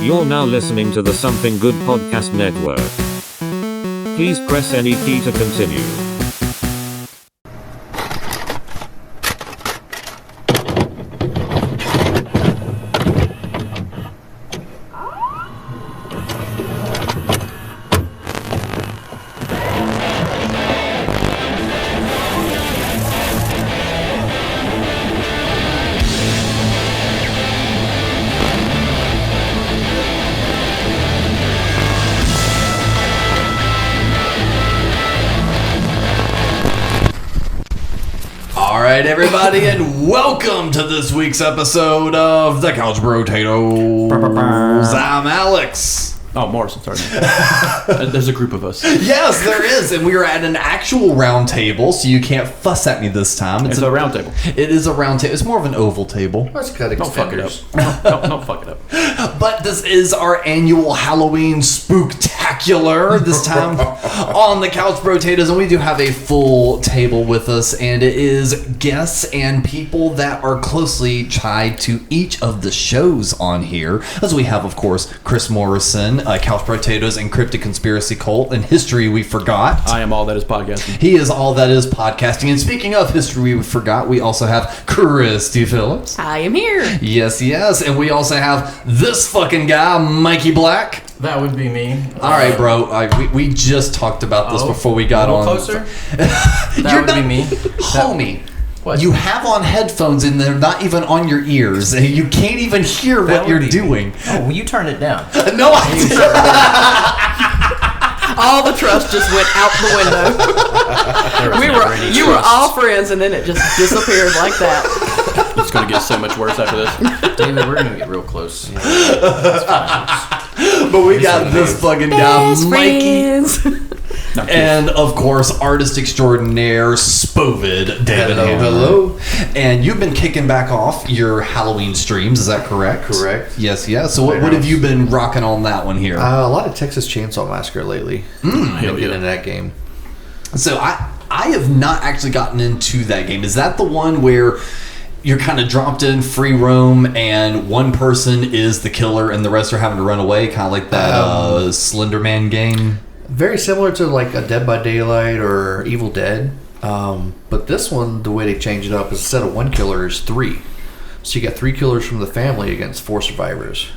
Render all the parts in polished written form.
You're now listening to the Something Good Podcast Network. Please press any key to continue. Everybody, and welcome to this week's episode of the Couch Potatoes. I'm Alex. Oh, Morrison, sorry. There's a group of us. Yes, there is, and we are at an actual round table, so you can't fuss at me this time. It's a round table. It is a round table. It's more of an oval table. Let's cut extenders. Don't fuck it up. Don't fuck it up. But this is our annual Halloween spooktacular, this time on the Couch Potatoes, and we do have a full table with us, and it is guests and people that are closely tied to each of the shows on here, as we have, of course, Chris Morrison, Couch Potatoes, and Cryptic Conspiracy Cult, and History We Forgot. I am all that is podcasting. He is all that is podcasting. And speaking of History We Forgot, we also have Christy Phillips. I am here. Yes. And we also have this fucking guy, Mikey Black. That would be me. All right, bro. We just talked about this before we got on. Closer? That would be me. Homie. What? You have on headphones and they're not even on your ears. You can't even hear what you're doing. Oh, well, you turn it down. No, I didn't. All the trust just went out the window. You were all friends, and then it just disappeared like that. It's going to get so much worse after this. David, we're going to get real close. Yeah. But we got this fucking guy, Mikey. And, of course, artist extraordinaire, Spovid, David. Hello. And you've been kicking back off your Halloween streams, is that correct? Correct. Yes. So what have you been rocking on that one here? A lot of Texas Chainsaw Massacre lately. Hell Getting yeah. into that game. So I have not actually gotten into that game. Is that the one where you're kind of dropped in free roam and one person is the killer and the rest are having to run away? Kind of like that Slender Man game? Very similar to like a Dead by Daylight or Evil Dead. But this one, the way they change it up is instead of one killer is three. So you got three killers from the family against four survivors.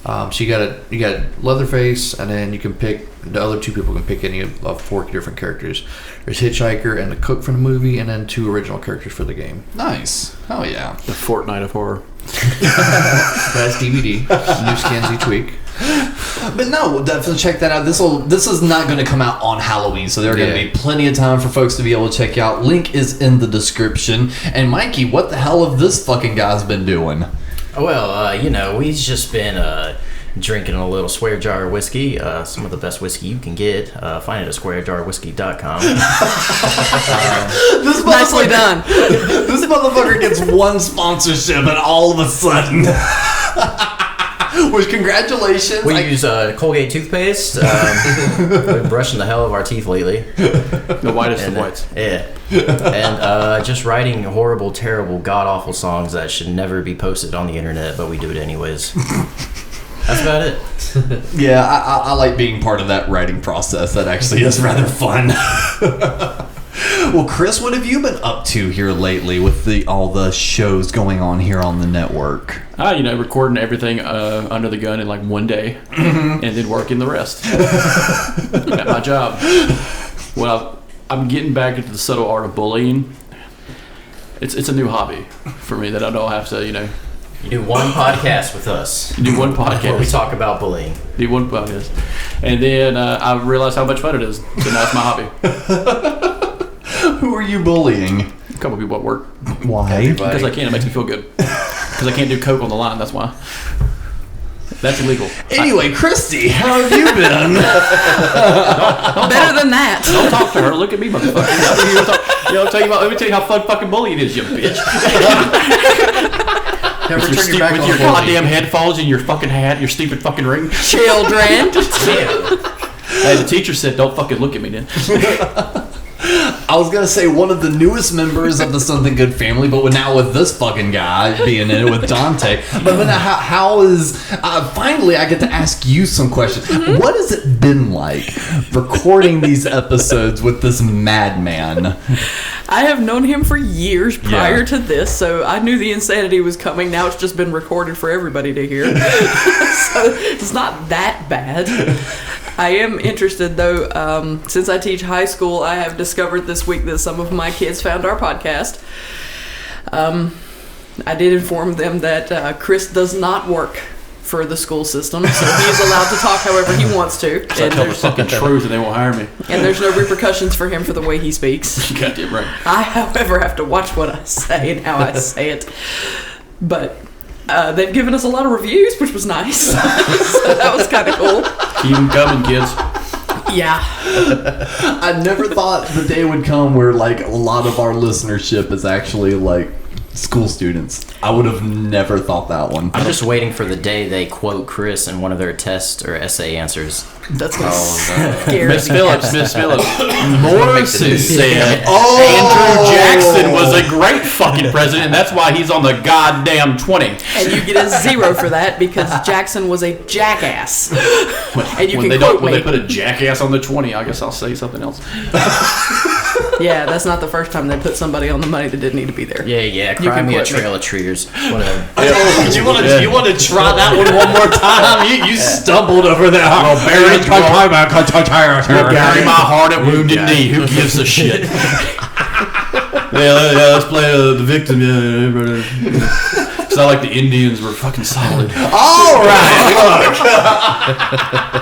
So you got Leatherface, and then you can pick the other two people can pick any of four different characters. There's Hitchhiker and the cook from the movie, and then two original characters for the game. Nice. Oh yeah. The Fortnite of Horror. That's DVD. New skins each week. But no, definitely check that out. This is not going to come out on Halloween, so there's going to be plenty of time for folks to be able to check out. Link is in the description. And Mikey, what the hell have this fucking guy's been doing? Well, we've just been drinking a little square jar of whiskey, some of the best whiskey you can get. Find it at squarejarwhiskey.com. Nicely done. This motherfucker gets one sponsorship and all of a sudden... Which, congratulations. We use Colgate toothpaste. We've been brushing the hell of our teeth lately. The whitest of whites. Yeah. And just writing horrible, terrible, god-awful songs that should never be posted on the internet, but we do it anyways. That's about it. Yeah, I like being part of that writing process. That actually is rather fun. Well, Chris, what have you been up to here lately with all the shows going on here on the network? Recording everything under the gun in like one day, and then working the rest at my job. Well, I'm getting back into the subtle art of bullying. It's a new hobby for me that I don't have to, You do one podcast with us. You do one podcast. Where we talk about bullying. Do one podcast. And then I realized how much fun it is. So now it's my hobby. Who are you bullying? A couple people at work. Why? Because I can. It makes me feel good. Because I can't do coke on the line. That's why. That's illegal. Anyway, Christy, how have you been? Better than that. Don't talk to her. Look at me, motherfucker. Let me tell you how fun fucking bullying is, you bitch. With your goddamn headphones and your fucking hat, your stupid fucking ring. Children. Hey, the teacher said, "Don't fucking look at me, then." I was gonna say one of the newest members of the Something Good family, but now with this fucking guy being in it with Dante. But how is finally I get to ask you some questions. What has it been like recording these episodes with this madman? I have known him for years prior to this, so I knew the insanity was coming. Now it's just been recorded for everybody to hear. So it's not that bad. I am interested, though, since I teach high school, I have discovered this week that some of my kids found our podcast. I did inform them that Chris does not work for the school system, so he is allowed to talk however he wants to. I tell the fucking truth and they won't hire me. And there's no repercussions for him for the way he speaks. You goddamn right. I, however, have to watch what I say and how I say it. But they've given us a lot of reviews, which was nice. So that was kind of cool. Keep them coming, kids. Yeah. I never thought the day would come where like a lot of our listenership is actually like school students. I would have never thought that one. I'm just waiting for the day they quote Chris in one of their test or essay answers. That's gonna scare Miss me. Phillips. Morrison said Oh! Andrew Jackson was a great fucking president, and that's why he's on the goddamn 20. And you get a 0 for that because Jackson was a jackass. And you when can they quote when me. they put a jackass on the 20, I guess I'll say something else. Yeah, that's not the first time they put somebody on the money that didn't need to be there. Yeah, You cry can me a quote me. trail of trees. Whatever. You want to try that one more time? You stumbled over there. Well, Barry my heart at wounded knee. Who gives a shit? Let's play the victim. It's not like the Indians were fucking solid. All right,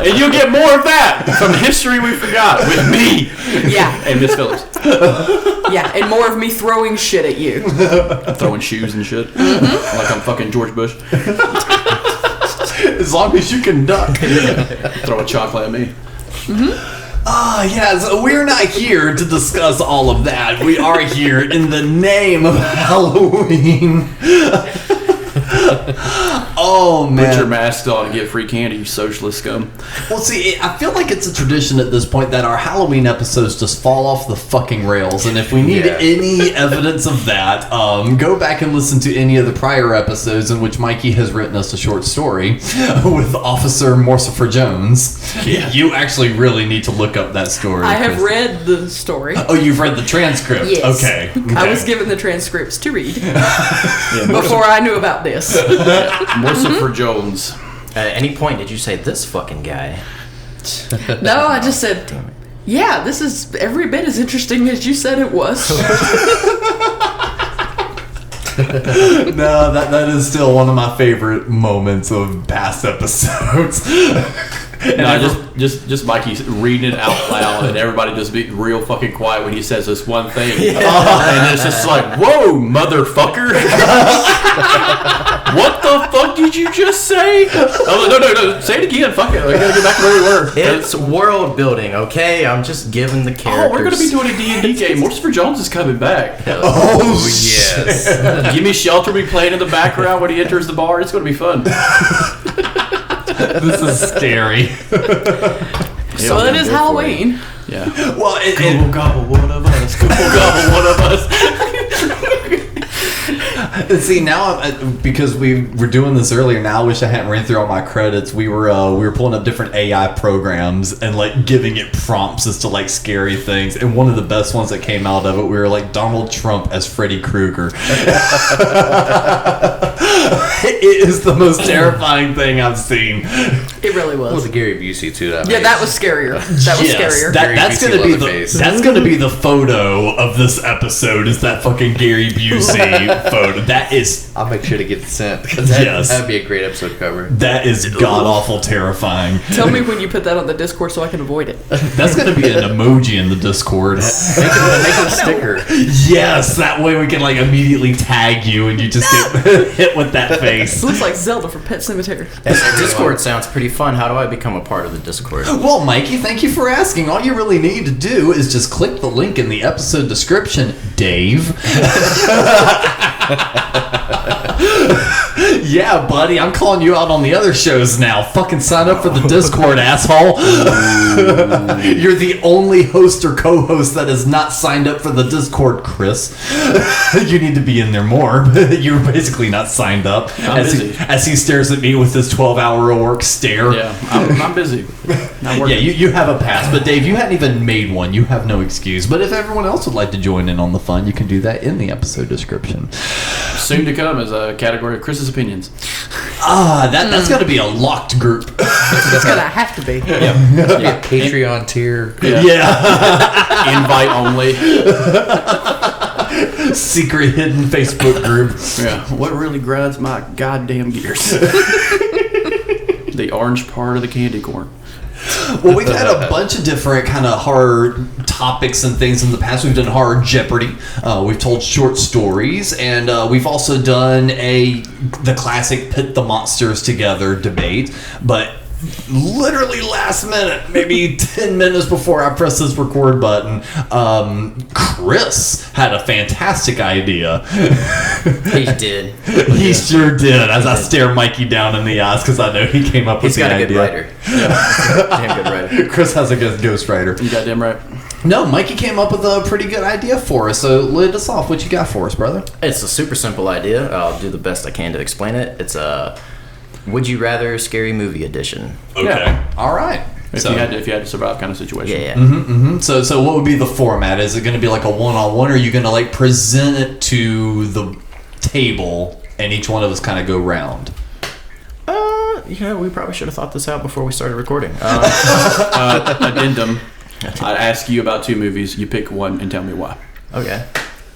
look. And you'll get more of that from history we forgot with me Yeah, and Miss Phillips. yeah, and more of me throwing shit at you. Throwing shoes and shit. Like I'm fucking George Bush. As long as you can duck. Throw a chocolate at me. Yeah, so we're not here to discuss all of that. We are here in the name of Halloween. Oh, man. Put your mask on and get free candy, you socialist scum. Well, see, I feel like it's a tradition at this point that our Halloween episodes just fall off the fucking rails. And if we need any evidence of that, go back and listen to any of the prior episodes in which Mikey has written us a short story with Officer Morsifer Jones. Yeah. You actually really need to look up that story. I have Chris. read the story. Oh, you've read the transcript? Yes. Okay. I was given the transcripts to read before I knew about this. Morsifer Jones. At any point, did you say this fucking guy? No, I just said, yeah, this is every bit as interesting as you said it was. No, that is still one of my favorite moments of past episodes. No, just Mikey reading it out loud and everybody just be real fucking quiet when he says this one thing. And it's just like, whoa, motherfucker. What the fuck did you just say? Oh, no, say it again. Fuck it. I gotta get back to where we were. It's world building, okay? I'm just giving the characters. Oh, we're gonna be doing a D&D game. Mortimer Jones is coming back. Oh, yes. Give Me Shelter will be playing in the background when he enters the bar. It's gonna be fun. This is scary. So it is Halloween. Yeah. Well, Gobble, gobble, one of us. Gobble, gobble, one of us. see now, because we were doing this earlier. Now I wish I hadn't ran through all my credits. We were pulling up different AI programs and like giving it prompts as to like scary things. And one of the best ones that came out of it, we were like Donald Trump as Freddy Krueger. It is the most terrifying thing I've seen. It really Well, was. the Gary Busey too. Yeah, that was scarier. That was scarier. That's Gary gonna Busey be the Leatherface. that's gonna be the photo of this episode. Is that fucking Gary Busey photo? That is I'll make sure to get it sent because that'd be a great episode cover. that is god awful terrifying. Tell me when you put that on the Discord so I can avoid it. That's gonna be an emoji in the Discord. Make it a sticker. Yes, that way we can like immediately tag you and you just get hit with that face. It looks like Zelda from Pet Cemetery. Discord sounds pretty fun. How do I become a part of the Discord? Well, Mikey, thank you for asking. All you really need to do is just click the link in the episode description, Dave. Yeah, buddy, I'm calling you out on the other shows now. Fucking sign up for the Discord, asshole. You're the only host or co-host that is not signed up for the Discord, Chris. You need to be in there more. You're basically not signed up. I'm busy. As he stares at me with his 12-hour work stare. Yeah, I'm busy. Not working. Yeah, you have a pass, but Dave, you hadn't even made one. You have no excuse. But if everyone else would like to join in on the fun, you can do that in the episode description. Soon to come is a category of Chris's opinions. That's got to be a locked group. It's gonna have to be. Yeah, Patreon tier. Yeah. Invite only. Secret hidden Facebook group. Yeah. What really grinds my goddamn gears? The orange part of the candy corn. Well, we've had a bunch of different kind of horror topics and things in the past. We've done horror Jeopardy. We've told short stories, and we've also done the classic pit the monsters together debate. But literally last minute, maybe 10 minutes before I pressed this record button, Chris had a fantastic idea. He did. He sure did, as I stare Mikey down in the eyes because I know he came up with He's the got a idea. good writer. Damn good writer. Chris has a good ghostwriter. You goddamn right. No, Mikey came up with a pretty good idea for us. So lead us off. What you got for us, brother? It's a super simple idea. I'll do the best I can to explain it. It's a Would You Rather Scary Movie Edition. Okay. Yeah. All right. If you had to survive kind of situation. Yeah. So what would be the format? Is it going to be like a one-on-one, or are you going to like present it to the table and each one of us kind of go round? We probably should have thought this out before we started recording. Addendum. I'd ask you about 2 movies. You pick one and tell me why. Okay.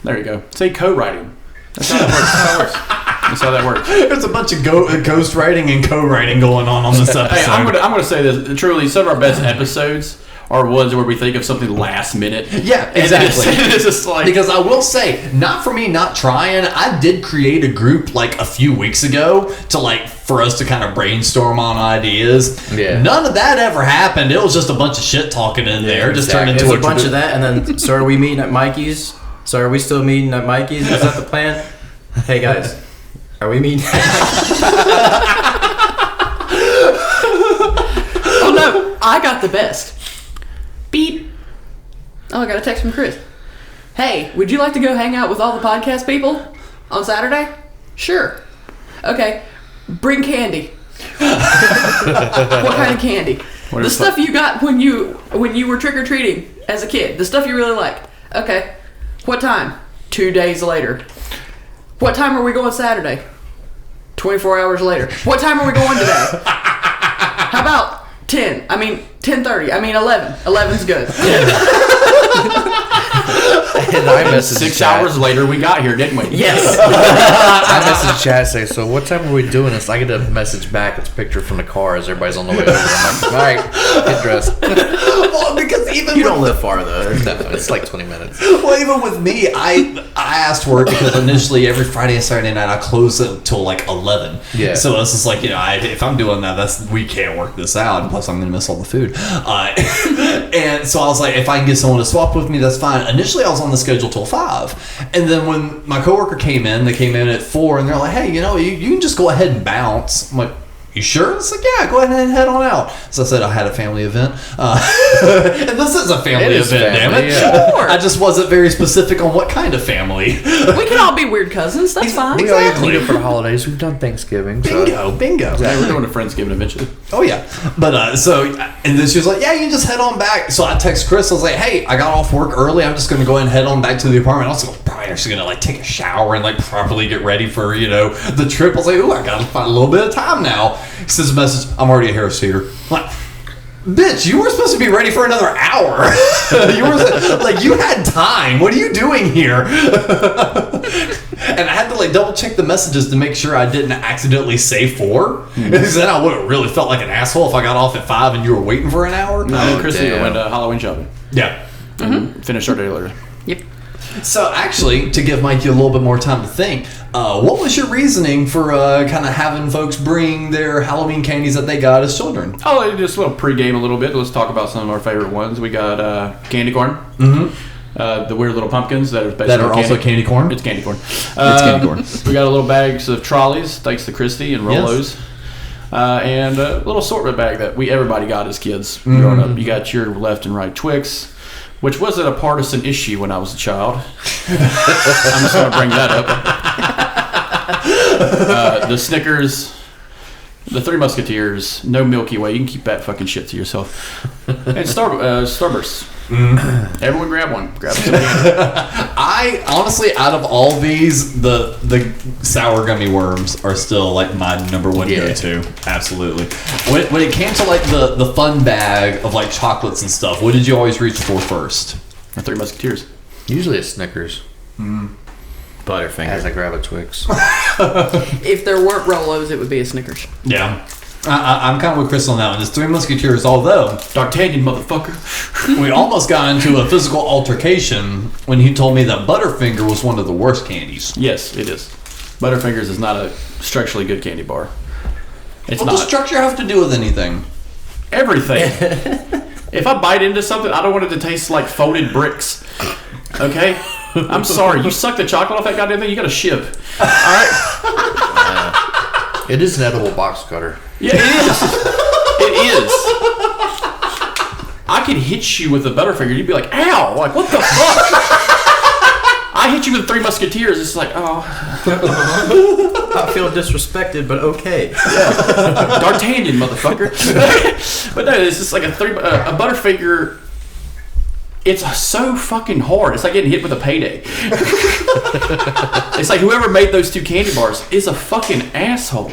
There you go. Say co-writing. That's how that works. That's how that works. There's a bunch of ghost writing and co-writing going on this episode. Hey, I'm gonna say this. Truly, some of our best episodes are ones where we think of something last minute. Yeah, exactly. And it's just like, because I will say, not for me not trying, I did create a group like a few weeks ago for us to kind of brainstorm on ideas. Yeah. None of that ever happened. It was just a bunch of shit talking in there. Just turned into There's a bunch of that, and then, so are we meeting at Mikey's? So are we still meeting at Mikey's? Is that the plan? Hey guys, are we meeting Oh no, I got the best. Beep. Oh, I got a text from Chris. Hey, would you like to go hang out with all the podcast people on Saturday? Sure. Okay. Bring candy. What kind of candy? The stuff you got when you were trick-or-treating as a kid. The stuff you really like. Okay. What time? 2 days later. What time are we going Saturday? 24 hours later. What time are we going today? How about 10? 10:30. 11. 11's good. And I messaged 6 chat. hours later, we got here, didn't we? Yes. I messaged chat say, so what time are we doing this? I get a message back. It's a picture from the car as everybody's on the way over. I'm like, all right, get dressed. Well, because even You don't live far though. No, it's like 20 minutes. Well, even with me, I asked work because initially every Friday and Saturday night I close it until like 11. Yeah. So it's just like, if I'm doing that, we can't work this out. And plus, I'm gonna miss all the food. And so I was like, if I can get someone to swap with me, that's fine. Initially, I was on the schedule till 5, and then when my coworker came in, they came in at 4, and they're like, hey, you can just go ahead and bounce. I'm like, you sure? It's like, yeah, go ahead and head on out. So I said I had a family event. And this is a family event, damn it. Yeah. Sure. I just wasn't very specific on what kind of family. We can all be weird cousins. That's fine. We all get to meet up for the holidays. We've done Thanksgiving. So. Bingo. Yeah, we're doing a Friendsgiving eventually. Oh, yeah. But, and then she was like, yeah, you can just head on back. So I text Chris. I was like, hey, I got off work early. I'm just going to go ahead and head on back to the apartment. I was like, probably actually going to, take a shower and, properly get ready for, the trip. I was like, ooh, I got to find a little bit of time now. He sends a message, I'm already at Harris Theater. I'm like, bitch, you were supposed to be ready for another hour. You had time. What are you doing here? And I had to double check the messages to make sure I didn't accidentally say 4. Because then I would have really felt like an asshole if I got off at 5 and you were waiting for an hour. No, Chris and I damn. went Halloween shopping. Yeah. And finished our day later. Yep. So actually, to give Mikey a little bit more time to think, what was your reasoning for kind of having folks bring their Halloween candies that they got as children? Oh, just a little pregame a little bit. Let's talk about some of our favorite ones. We got candy corn. The weird little pumpkins that are basically That are also candy corn. It's candy corn. It's candy corn. We got a little bags of trolleys, thanks to Christy and Rolos. And a little assortment bag that everybody got as kids growing up. You got your left and right Twix, which wasn't a partisan issue when I was a child. I'm just going to bring that up. The Snickers, the Three Musketeers, no Milky Way. You can keep that fucking shit to yourself. And Starbursts. Everyone grab one. Grab some candy. I honestly, out of all these, the sour gummy worms are still like my number one go-to. Absolutely. When it came to like the fun bag of like chocolates and stuff, what did you always reach for first? The Three Musketeers. Usually a Snickers. Butterfinger. As I grab a Twix. If there weren't Rolos, it would be a Snickers. Yeah. I'm kind of with Chris on that one. It's Three Musketeers, although D'Artagnan, motherfucker. we almost got into a physical altercation when he told me that Butterfinger was one of the worst candies. Yes, it is. Butterfingers is not a structurally good candy bar. It's What not. does structure have to do with anything? Everything. If I bite into something, I don't want it to taste like folded bricks. Okay? I'm sorry. You suck the chocolate off that goddamn thing, you got a shiv. Alright? It is an edible box cutter. Yeah, it is. It is. I could hit you with a Butterfinger, you'd be like, ow! Like, what the fuck? I hit you with Three Musketeers, it's like, oh. I feel disrespected, but okay. D'Artagnan, motherfucker. But no, it's just like a Butterfinger. It's so fucking hard. It's like getting hit with a payday. It's like whoever made those two candy bars is a fucking asshole.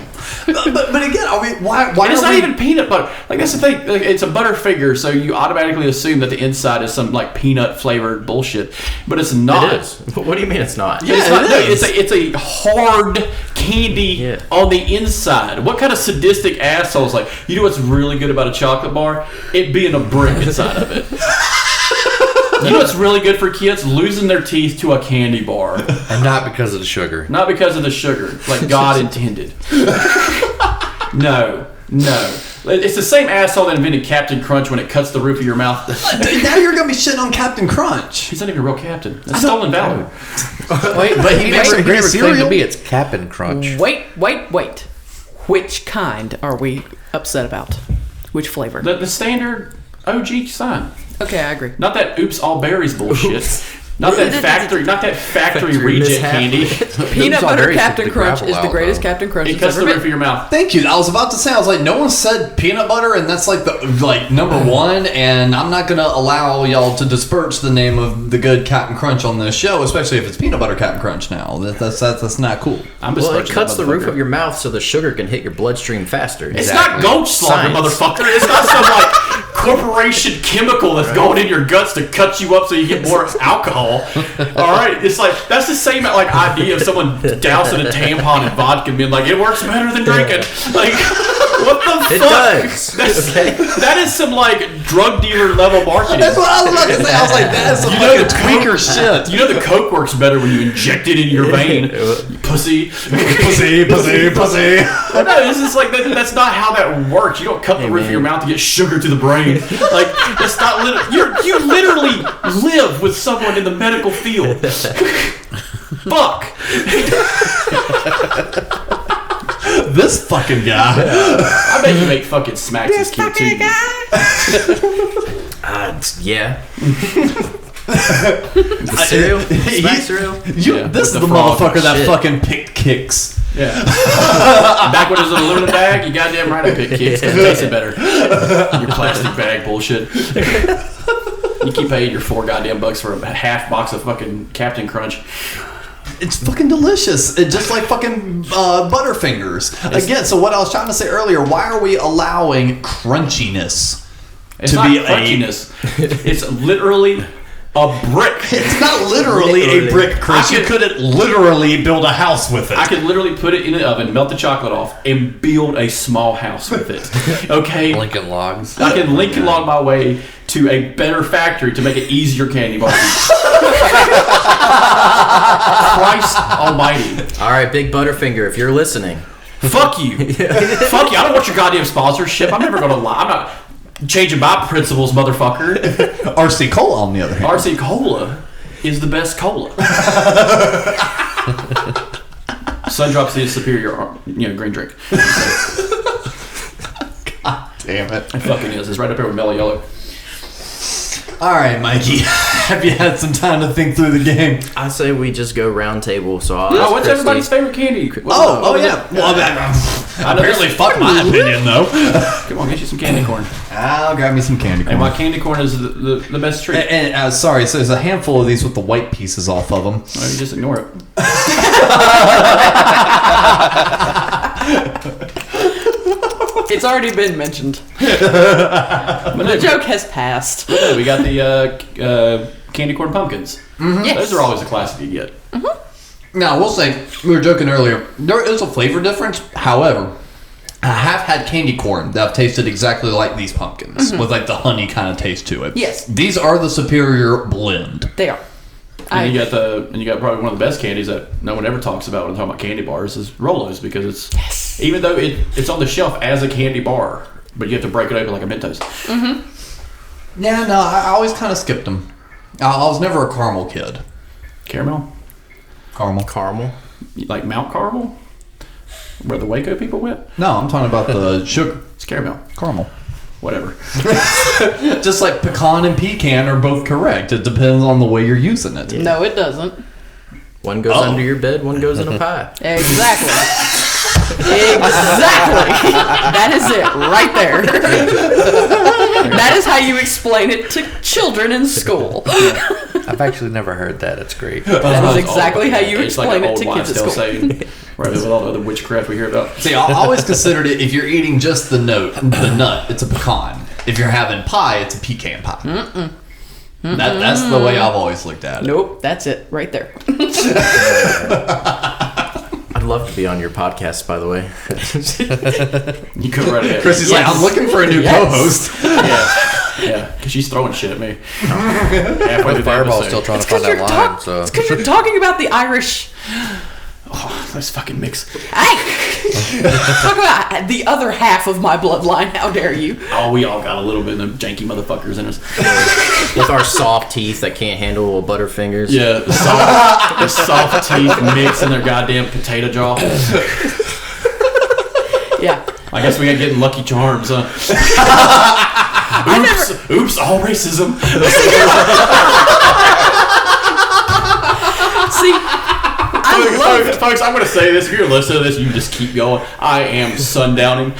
But again, I mean, why And it's not even peanut butter. Like, that's the thing. Like, it's a Butterfinger, so you automatically assume that the inside is some like peanut flavored bullshit, but it's not. It is. What do you mean it's not? Yeah, it's not. No, it's a hard candy on the inside. What kind of sadistic asshole's like, you know what's really good about a chocolate bar? It being a brick inside of it. You know what's really good for kids? Losing their teeth to a candy bar. And not because of the sugar. Not because of the sugar, like God intended. No. It's the same asshole that invented Captain Crunch when it cuts the roof of your mouth. Now you're gonna be shitting on Captain Crunch. He's not even a real captain. That's stolen valor. Wait, but he makes never- a he great makes claim cereal? to be it's Cap'n Crunch. Wait. Which kind are we upset about? Which flavor? The standard OG sign. Okay, I agree. Not that oops all berries bullshit. Not that factory reject mishap. candy. Peanut all butter berries Captain took the Crunch gravel is the out, greatest though. Captain Crunch It that's cuts the ever roof been. of your mouth. Thank you. I was about to say, I was like, no one said peanut butter, and that's like the number one. And I'm not gonna allow y'all to disperse the name of the good Captain Crunch on this show, especially if it's peanut butter Captain Crunch. Now that's not cool. I'm Well, it besmirching cuts that the roof motherfucker. of your mouth so the sugar can hit your bloodstream faster. It's not Goldschlager, Science. motherfucker. It's not some like corporation chemical that's going in your guts to cut you up so you get more alcohol. All right, it's like that's the same like idea of someone dousing a tampon in vodka and being like, it works better than drinking. Like, what the fuck? It does. That is some like drug dealer level marketing. That's what I was about to say. I was like, that's some fucking tweaker shit. You know the Coke works better when you inject it in your vein. You pussy. Pussy. Well, no, this is like that's not how that works. You don't cut the roof of your mouth to get sugar to the brain. Like that's not. You literally live with someone in the medical field. Fuck. This fucking guy. I bet you make fucking smacks as cute too. Yeah. The cereal? Smack cereal? Yeah, This is with the the frog. motherfucker that Shit. fucking picked kicks. Yeah. Back when it was an aluminum bag, you goddamn right I picked kicks because it tasted better. Your plastic bag bullshit. You keep paying your $4 for a half box of fucking Captain Crunch. It's fucking delicious. It's just like fucking Butterfingers. Again, so what I was trying to say earlier, why are we allowing crunchiness It's to not be crunchiness. It's literally a brick. It's not literally a brick, Chris. You couldn't literally build a house with it. I could literally put it in the oven, melt the chocolate off, and build a small house with it. Okay? Lincoln Logs. I can Lincoln log my way to a better factory to make it easier candy bars. Christ almighty. All right, Big Butterfinger, if you're listening. Fuck you. Fuck you. I don't want your goddamn sponsorship. I'm never going to lie. I'm not changing my principles, motherfucker. RC Cola, on the other hand. RC Cola. is the best cola. Sun Drops is superior, green drink. God damn it. It fucking is. It's right up here with Mellow Yellow. All right, Mikey. Have you had some time to think through the game? I say we just go round table. So I'll Oh, ask what's Christy. everybody's favorite candy? Yeah. Well, apparently, fuck my opinion, though. Come on, get you some candy corn. I'll grab me some candy corn. And my candy corn is the best treat. And sorry, so there's a handful of these with the white pieces off of them. Well, you just ignore it. It's already been mentioned. The joke has passed. We got the candy corn pumpkins. Yes. Those are always a classic you get. Now, we'll say, we were joking earlier, there is a flavor difference. However, I have had candy corn that have tasted exactly like these pumpkins, with like the honey kind of taste to it. Yes. These are the superior blend. They are. And you got probably one of the best candies that no one ever talks about when talking about candy bars is Rolos, because it's even though it's on the shelf as a candy bar, but you have to break it open like a Mentos. Yeah, no, I always kind of skipped them. I was never a caramel kid. Caramel, Caramel. like Mount Carmel, where the Waco people went. No, I'm talking about the sugar It's caramel, caramel. whatever. Just like pecan and pecan are both correct. It depends on the way you're using it. No, it doesn't. One goes under your bed, one goes in a pie. Exactly. Exactly. That is it right there. That is how you explain it to children in school. I've actually never heard that. It's great. That is exactly how you It's like explain an it old to wives' kids at tale school. saying, right, with all the other witchcraft we hear about. See, I always considered it, if you're eating just the nut, it's a pecan. If you're having pie, it's a pecan pie. That's the way I've always looked at it. Nope, that's it right there. I'd love to be on your podcast, by the way. You come right ahead. Chrissy's like, I'm looking for a new co-host. Yeah, because she's throwing shit at me. Halfway through the Fireball's episode. still trying to find that line. So It's because you're talking about the Irish. Oh, let's fucking mix. Hey! Talk about the other half of my bloodline. How dare you? Oh, we all got a little bit of them janky motherfuckers in us. With our soft teeth that can't handle butterfingers. Yeah, the soft teeth mix in their goddamn potato jaw. Yeah. I guess we ain't getting Lucky Charms, huh? Oops, all racism. See, I love Folks, I'm going to say this. If you're listening to this, you just keep going. I am sundowning.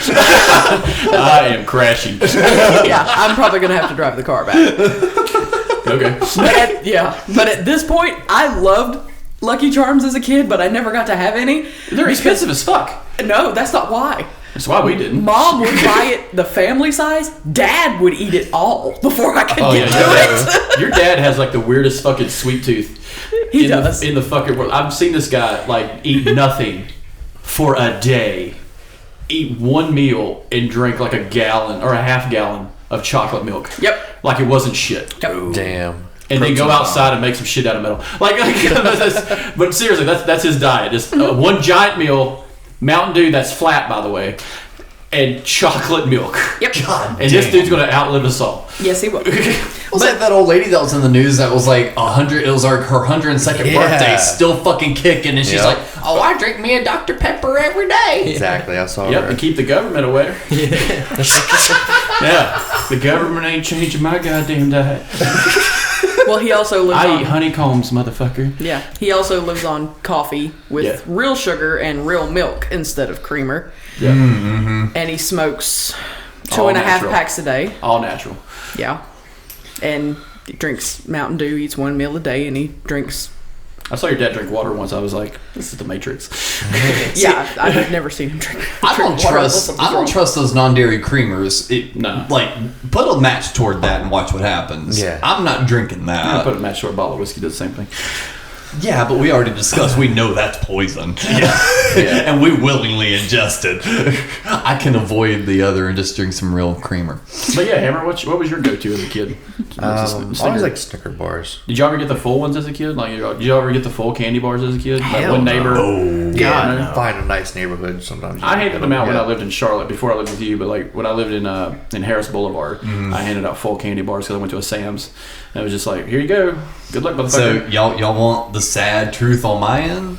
I am crashing. Yeah, I'm probably gonna have to drive the car back. Okay. But at this point, I loved Lucky Charms as a kid, but I never got to have any. They're expensive as fuck. No, that's not why. That's why we didn't. Mom would buy it the family size. Dad would eat it all before I could Oh, get yeah, to it. Your dad has like the weirdest fucking sweet tooth. He does. In the fucking world. I've seen this guy like eat nothing for a day, eat one meal, and drink like a gallon or a half gallon of chocolate milk. Yep. Like it wasn't shit. damn. And then go outside and make some shit out of metal. But seriously, that's his diet. Just one giant meal, Mountain Dew that's flat, by the way, and chocolate milk. Yep. God And this dude's gonna outlive us all. Yes, he would. Was like that old lady that was in the news that was like 100? It was like her 102nd birthday, still fucking kicking, and she's like, "Oh, I drink me a Dr. Pepper every day." Exactly. I saw Yep, her. and keep the government away. Yeah, the government ain't changing my goddamn diet. Well, he also lives I on. eat honeycombs, motherfucker. Yeah, he also lives on coffee with Yeah. real sugar and real milk instead of creamer. Yeah, And he smokes two All and a half natural. packs a day. all natural. Yeah. And he drinks Mountain Dew, eats one meal a day, and he drinks. I saw your dad drink water once. I was like, "This is the Matrix." Yeah, I've never seen him drink. I don't trust those non-dairy creamers. No. Like, put a match toward that and watch what happens. Yeah. I'm not drinking I that. put a match to a bottle of whiskey. Did the same thing. Yeah, but we already discussed. We know that's poison. And we willingly ingest it. I can avoid the other and just drink some real creamer. But yeah, Hammer, what was your go-to as a kid? I always like Snicker bars. Did you ever get the full ones as a kid? Like, did you ever get the full candy bars as a kid? Like Hell one no. neighbor. Yeah, find a nice neighborhood sometimes. I handed them out when I lived in Charlotte before I lived with you, but like when I lived in Harris Boulevard, I handed out full candy bars because I went to a Sam's. And it was just like, here you go. Good luck, motherfucker. So y'all want the sad truth on my end?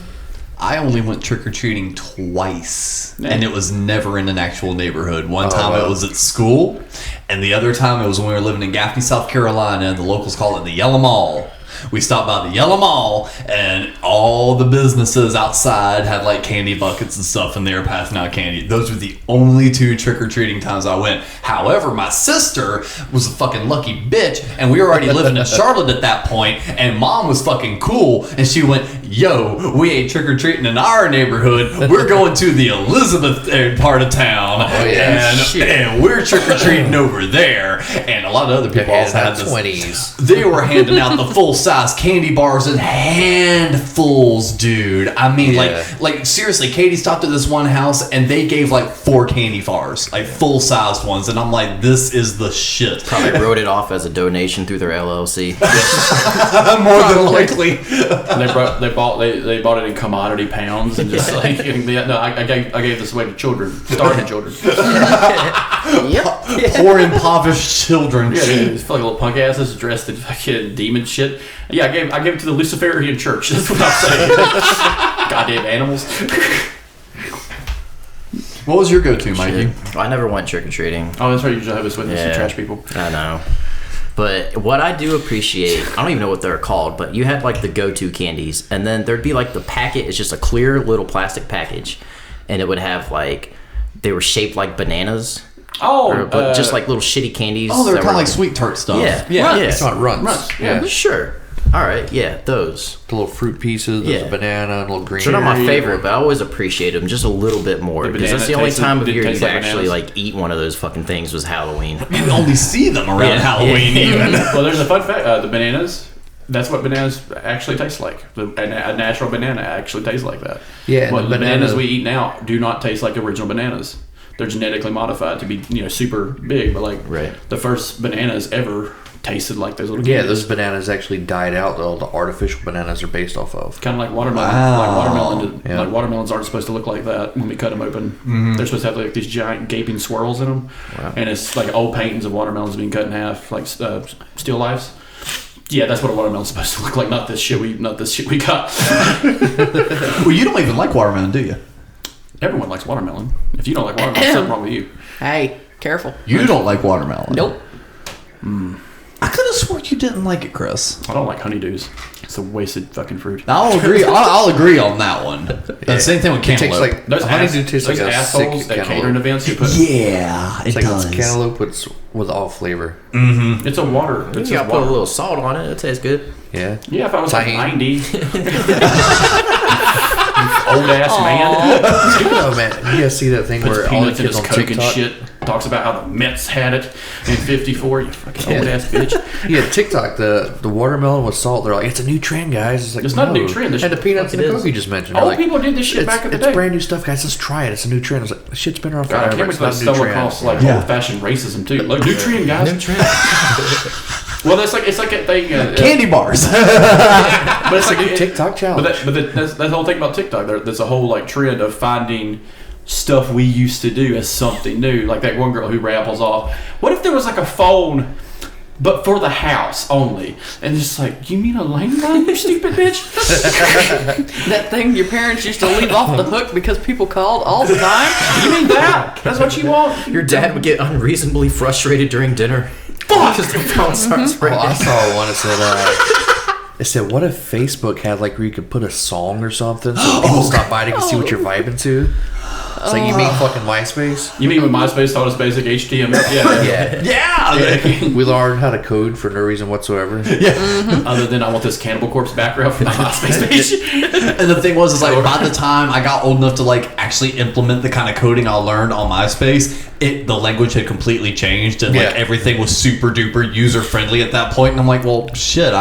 I only went trick-or-treating twice, and it was never in an actual neighborhood. One time it was at school, and the other time it was when we were living in Gaffney, South Carolina, and the locals call it the Yellow Mall. We stopped by the Yellow Mall, and all the businesses outside had like candy buckets and stuff, and they were passing out candy. Those were the only 2 trick-or-treating times I went. However, my sister was a fucking lucky bitch, and we were already living in Charlotte at that point, and Mom was fucking cool, and she went, yo, we ain't trick-or-treating in our neighborhood. We're going to the Elizabeth part of town, and we're trick-or-treating over there. And a lot of other people also had this. 20s. They were handing out the full-size candy bars in handfuls, dude. I mean, like seriously, Katie stopped at this one house and they gave like 4 candy bars, like full-sized ones, and I'm like, this is the shit. Probably wrote it off as a donation through their LLC. More than likely. They bought it in commodity pounds and just like I gave this away to children, starving children. Poor impoverished children. Yeah, these fucking little punk asses dressed in fucking demon shit. Yeah, I gave it to the Luciferian church. That's what I'm saying. Goddamn animals. What was your go-to, Mikey? I never went trick-or-treating. Oh, that's right. You usually have us with some trash people. I know. But what I do appreciate, I don't even know what they're called, but you had like the go-to candies, and then there'd be like the packet. It's just a clear little plastic package, and it would have like, they were shaped like bananas. But just like little shitty candies. Oh, they're kind of like sweet tart stuff. Yeah. It's not Runts. Yeah, sure. All right, yeah, those. The little fruit pieces, there's a banana and a little green. They're not my favorite, but I always appreciate them just a little bit more. Because that's the only time of year you'd actually like eat one of those fucking things was Halloween. You only see them around Halloween even. Well, there's a fun fact. The bananas, that's what bananas actually taste like. A natural banana actually tastes like that. Yeah, But the bananas we eat now do not taste like original bananas. They're genetically modified to be, super big, but like the first bananas ever tasted like those little candies. Yeah, those bananas actually died out though. The artificial bananas are based off of. Kind of like watermelon. Wow. Like watermelons aren't supposed to look like that when we cut them open. They're supposed to have like these giant gaping swirls in them. Wow. And it's like old paintings of watermelons being cut in half, like still lifes. Yeah, that's what a watermelon's supposed to look like. Not this shit we got. Well, you don't even like watermelon, do you? Everyone likes watermelon. If you don't like watermelon, something wrong with you. Hey, careful. You don't like watermelon. Nope. I could have sworn you didn't like it, Chris. I don't like honeydews. It's a wasted fucking fruit. I'll agree. I'll agree on that one. The same thing with cantaloupe. Those honeydew tastes like a assholes sick at catering cantaloupe. events. You put It does. It's cantaloupe with all flavor. it's a water. It's You just gotta put a water. little salt on it. It tastes good. Yeah. Yeah, if I was like Tahini. 90. Old ass man. Oh man, you guys see that thing Puts where all the peanuts in kids his on Coke and TikTok? shit. Talks about how the Mets had it in '54. You fucking old ass bitch. Yeah, TikTok, the watermelon with salt. They're like, it's a new trend, guys. It's like, It's not a new no. trend. This And the shit peanuts and the fucking Coke is. you just mentioned. Old They're like, people did this shit back in the it's day. brand new stuff, guys. Let's try it. It's a new trend. I was like, shit's been around God, I forever. can't It's believe not that a new stumbled trend. across like old-fashioned racism too. Like new trend, guys. New trend. Well, it's like a thing. Candy bars. But it's like TikTok challenge. That's the whole thing about TikTok. There's a whole like trend of finding stuff we used to do as something new. Like that one girl who rattles off, what if there was like a phone, but for the house only? And it's just like, you mean a landline, you stupid bitch? That thing your parents used to leave off the hook because people called all the time. You mean that? That's what you want? Your dad would get unreasonably frustrated during dinner. Because the phone starts ringing. I saw one that said, it said, what if Facebook had like where you could put a song or something so people stop by to see what you're vibing to? It's like, you mean fucking MySpace? You mean when MySpace taught us basic HTML? Yeah. Yeah. We learned how to code for no reason whatsoever. Other than I want this Cannibal Corpse background for my MySpace page. And the thing was, like, by the time I got old enough to like actually implement the kind of coding I learned on MySpace, the language had completely changed, and like everything was super duper user friendly at that point. And I'm like, well, shit,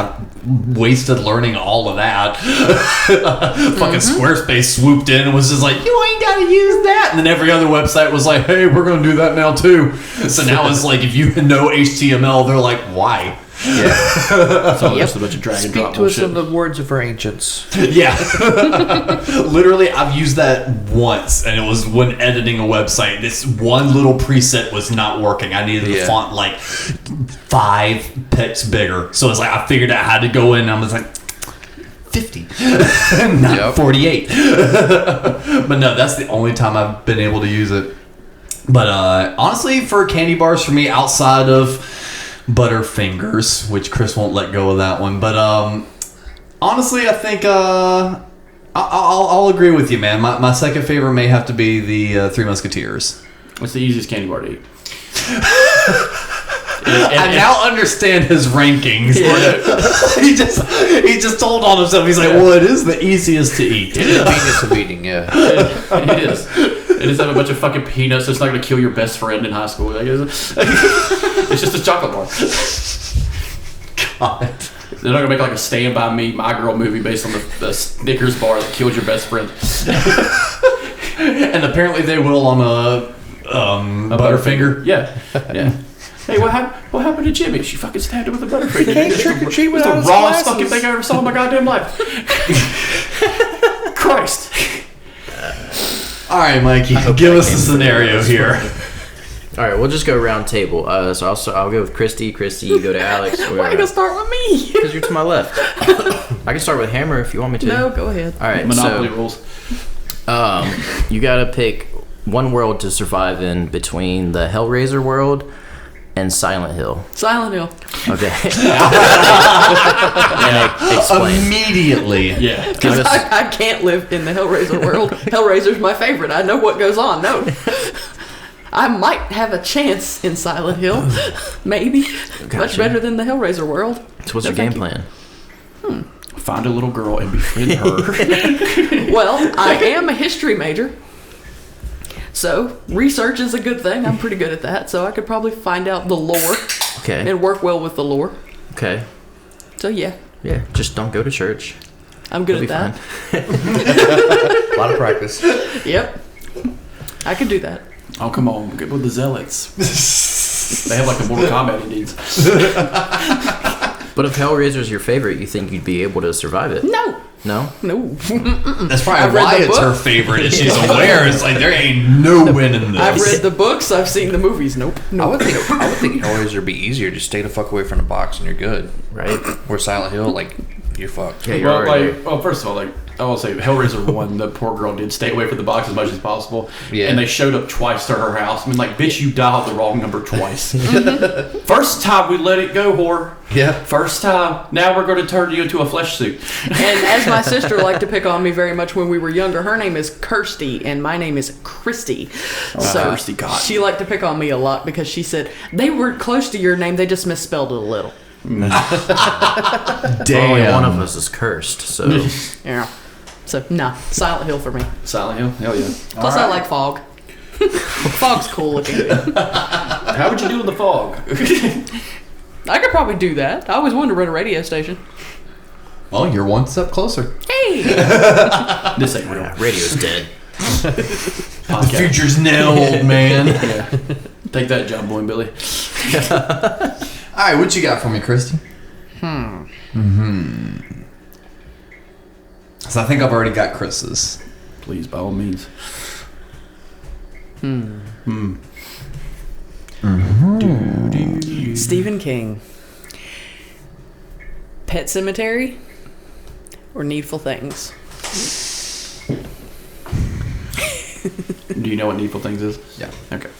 wasted learning all of that. Fucking Squarespace swooped in and was just like, you ain't gotta use that. And then every other website was like, hey, we're gonna do that now too. So now it's like, if you know HTML, they're like, why? Yeah. So just a bunch of drag and Speak drop to us bullshit. in the words of our ancients. Yeah. Literally, I've used that once, and it was when editing a website. This one little preset was not working. I needed the font like 5 picks bigger. So it's like, I figured out how to go in, and I was like, 50, not 48. But no, that's the only time I've been able to use it. But honestly, for candy bars, for me, outside of Butterfingers, which Chris won't let go of that one, but honestly, I think I'll agree with you, man. My second favorite may have to be the Three Musketeers. What's the easiest candy bar to eat? I now understand his rankings. Yeah. he just told on himself. He's like, well, it is the easiest to eat. The convenience of eating, yeah. It is. It is have a bunch of fucking peanuts. So it's not going to kill your best friend in high school. Like, it's just a chocolate bar. God. They're not going to make like a Stand By Me, My Girl movie based on the Snickers bar that kills your best friend. And apparently they will on a Butterfinger. Yeah. Hey, what happened to Jimmy? She fucking stabbed him with a Butterfinger. Can't trick or treat It was without the his rawest glasses. fucking thing I ever saw in my goddamn life. Christ. All right, Mikey, give us a scenario here. All right, we'll just go round table. So I'll go with Christy. Christy, you go to Alex. Why are you gonna start with me? Because you're to my left. I can start with Hammer if you want me to. No, go ahead. All right, Monopoly rules. you gotta pick one world to survive in between the Hellraiser world and Silent Hill. Silent Hill. Okay. And explain. Immediately. Yeah. Give us- I can't live in the Hellraiser world. Hellraiser's my favorite. I know what goes on. No. I might have a chance in Silent Hill. Maybe. Much Gotcha. better than the Hellraiser world. So what's No, your game thank plan? Find a little girl and befriend her. Well, I am a history major. So, research is a good thing. I'm pretty good at that. So, I could probably find out the lore Okay. and work well with the lore. Okay. So, yeah, Yeah. Just don't go to church. I'm good You'll at be that. fine. A lot of practice. Yep. I could do that. Oh, come on. Get with the Zealots. They have like the Mortal Kombat Indians. But if Hellraiser's your favorite, you think you'd be able to survive it? No. No? No. That's probably I've read why the it's her book. favorite. Is she's aware. It's like there ain't no winning this. I've read the books. I've seen the movies. Nope. I would think Hellraiser would be easier. Just stay the fuck away from the box and you're good. Right? Where Silent Hill, like, you're fucked. Yeah, you're already First of all, like I will say, Hellraiser 1, the poor girl did stay away from the box as much as possible. Yeah. And they showed up twice to her house. I mean, like, bitch, you dialed the wrong number twice. First time we let it go, whore. Yeah. First time. Now we're going to turn you into a flesh suit. And as my sister liked to pick on me very much when we were younger, her name is Kirsty and my name is Christy. Kirsty, God. She liked to pick on me a lot because she said they were close to your name, they just misspelled it a little. Only Damn. one of us is cursed, so Yeah. So no, Silent Hill for me. Silent Hill? Hell yeah. Plus I like fog. Fog's cool looking. How would you do in the fog? I could probably do that. I always wanted to run a radio station. Well, you're one step closer. Hey! This ain't real. radio's dead. The future's now, old man. Yeah. Take that, John Boy and Billy. All right, what you got for me, Christy? So I think I've already got Chris's. Please, by all means. Stephen King. Pet Cemetery or Needful Things? Do you know what Needful Things is? Yeah. Okay.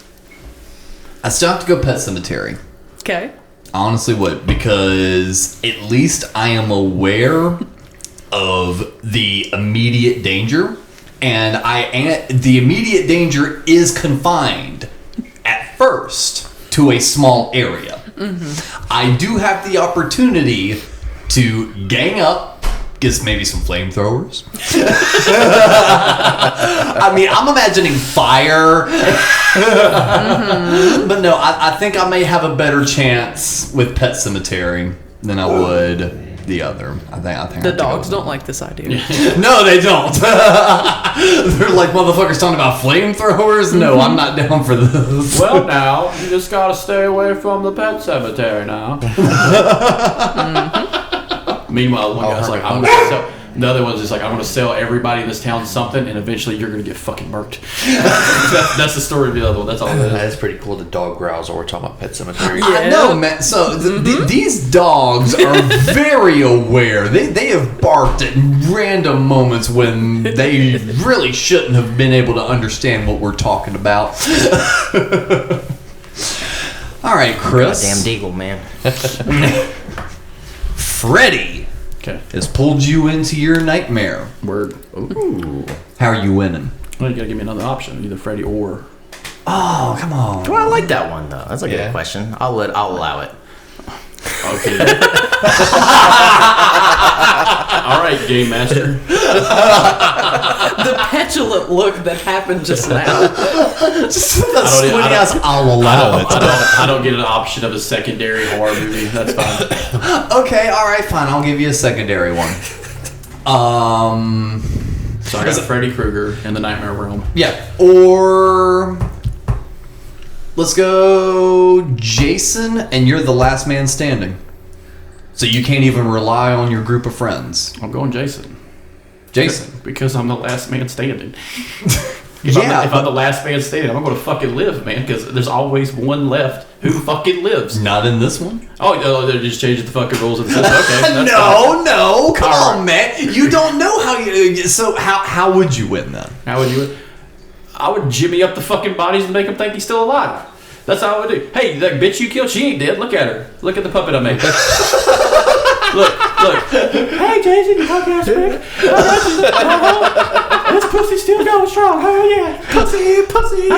I still have to go Pet Cemetery. Okay. I honestly would, because at least I am aware of the immediate danger, and the immediate danger is confined at first to a small area. I do have the opportunity to gang up, get maybe some flamethrowers. I mean, I'm imagining fire. But no, I think I may have a better chance with Pet Cemetery than I would the other. I think The dogs don't like this idea. No, they don't. They're like, motherfuckers talking about flamethrowers? No, I'm not down for this. Well, now, you just gotta stay away from the pet cemetery now. Meanwhile, one guy's like, I'm gonna sell. The other one's just like, I'm gonna sell everybody in this town something, and eventually you're gonna get fucking murked. That's the story of the other one. That's all it is. That's pretty cool. The dog growls while we're talking about Pet Cemetery. I know, man. So these dogs are very aware. They have barked at random moments when they really shouldn't have been able to understand what we're talking about. All right, Chris. Goddamn Deagle, man. Freddie Okay. has pulled you into your nightmare. Word. Ooh. How are you winning? Well, you gotta give me another option, either Freddy or. Oh, come on. Well, I like that one though. That's a good question. I'll allow it. Okay. All right, Game Master. The petulant look that happened just now. Just that squinty ass, I'll allow it. I don't get an option of a secondary horror movie. That's fine. Okay, all right, fine. I'll give you a secondary one. So I got Freddy Krueger in the Nightmare Realm. Yeah, or let's go Jason, and you're the last man standing. So you can't even rely on your group of friends. I'm going Jason. Jason. Because I'm the last man standing. If I'm the last man standing, I'm going to fucking live, man, because there's always one left who fucking lives. Not in this one. Oh, they're just changing the fucking rules of the system. Okay. That's No, come on, man. You don't know how you. So how would you win then? How would you? I would jimmy up the fucking bodies and make them think he's still alive. That's how I would do. Hey, that bitch you killed, she ain't dead. Look at her. Look at the puppet I made. Look. Hey, Jason, you fucking ass prick. This pussy's still going strong. Oh, yeah. Pussy.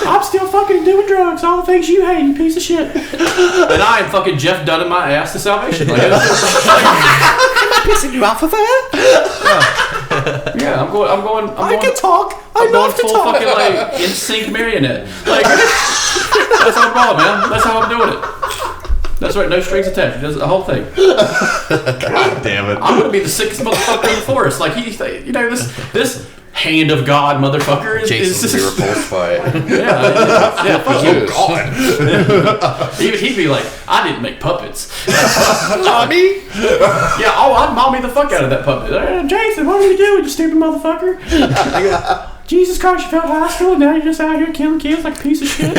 I'm still fucking doing drugs. All the things you hate, you piece of shit. And I am fucking Jeff Dunn in my ass to salvation. Like, Pissing you off of that? yeah, I'm going. I can talk. I I'm love to going full talk. fucking like in sync marionette. Like that's how I'm going, man. That's how I'm doing it. That's right, no strings attached. That's the whole thing. God damn it. I'm gonna be the sickest motherfucker in the forest. Like this hand of God motherfucker is Jason's just, repulsed by it. yeah, fuck you. God. He'd be like, I didn't make puppets. Mommy? Yeah, I'd mommy the fuck out of that puppet. Jason, what are you doing, you stupid motherfucker? Jesus Christ, you felt high school and now you're just out here killing kids like a piece of shit.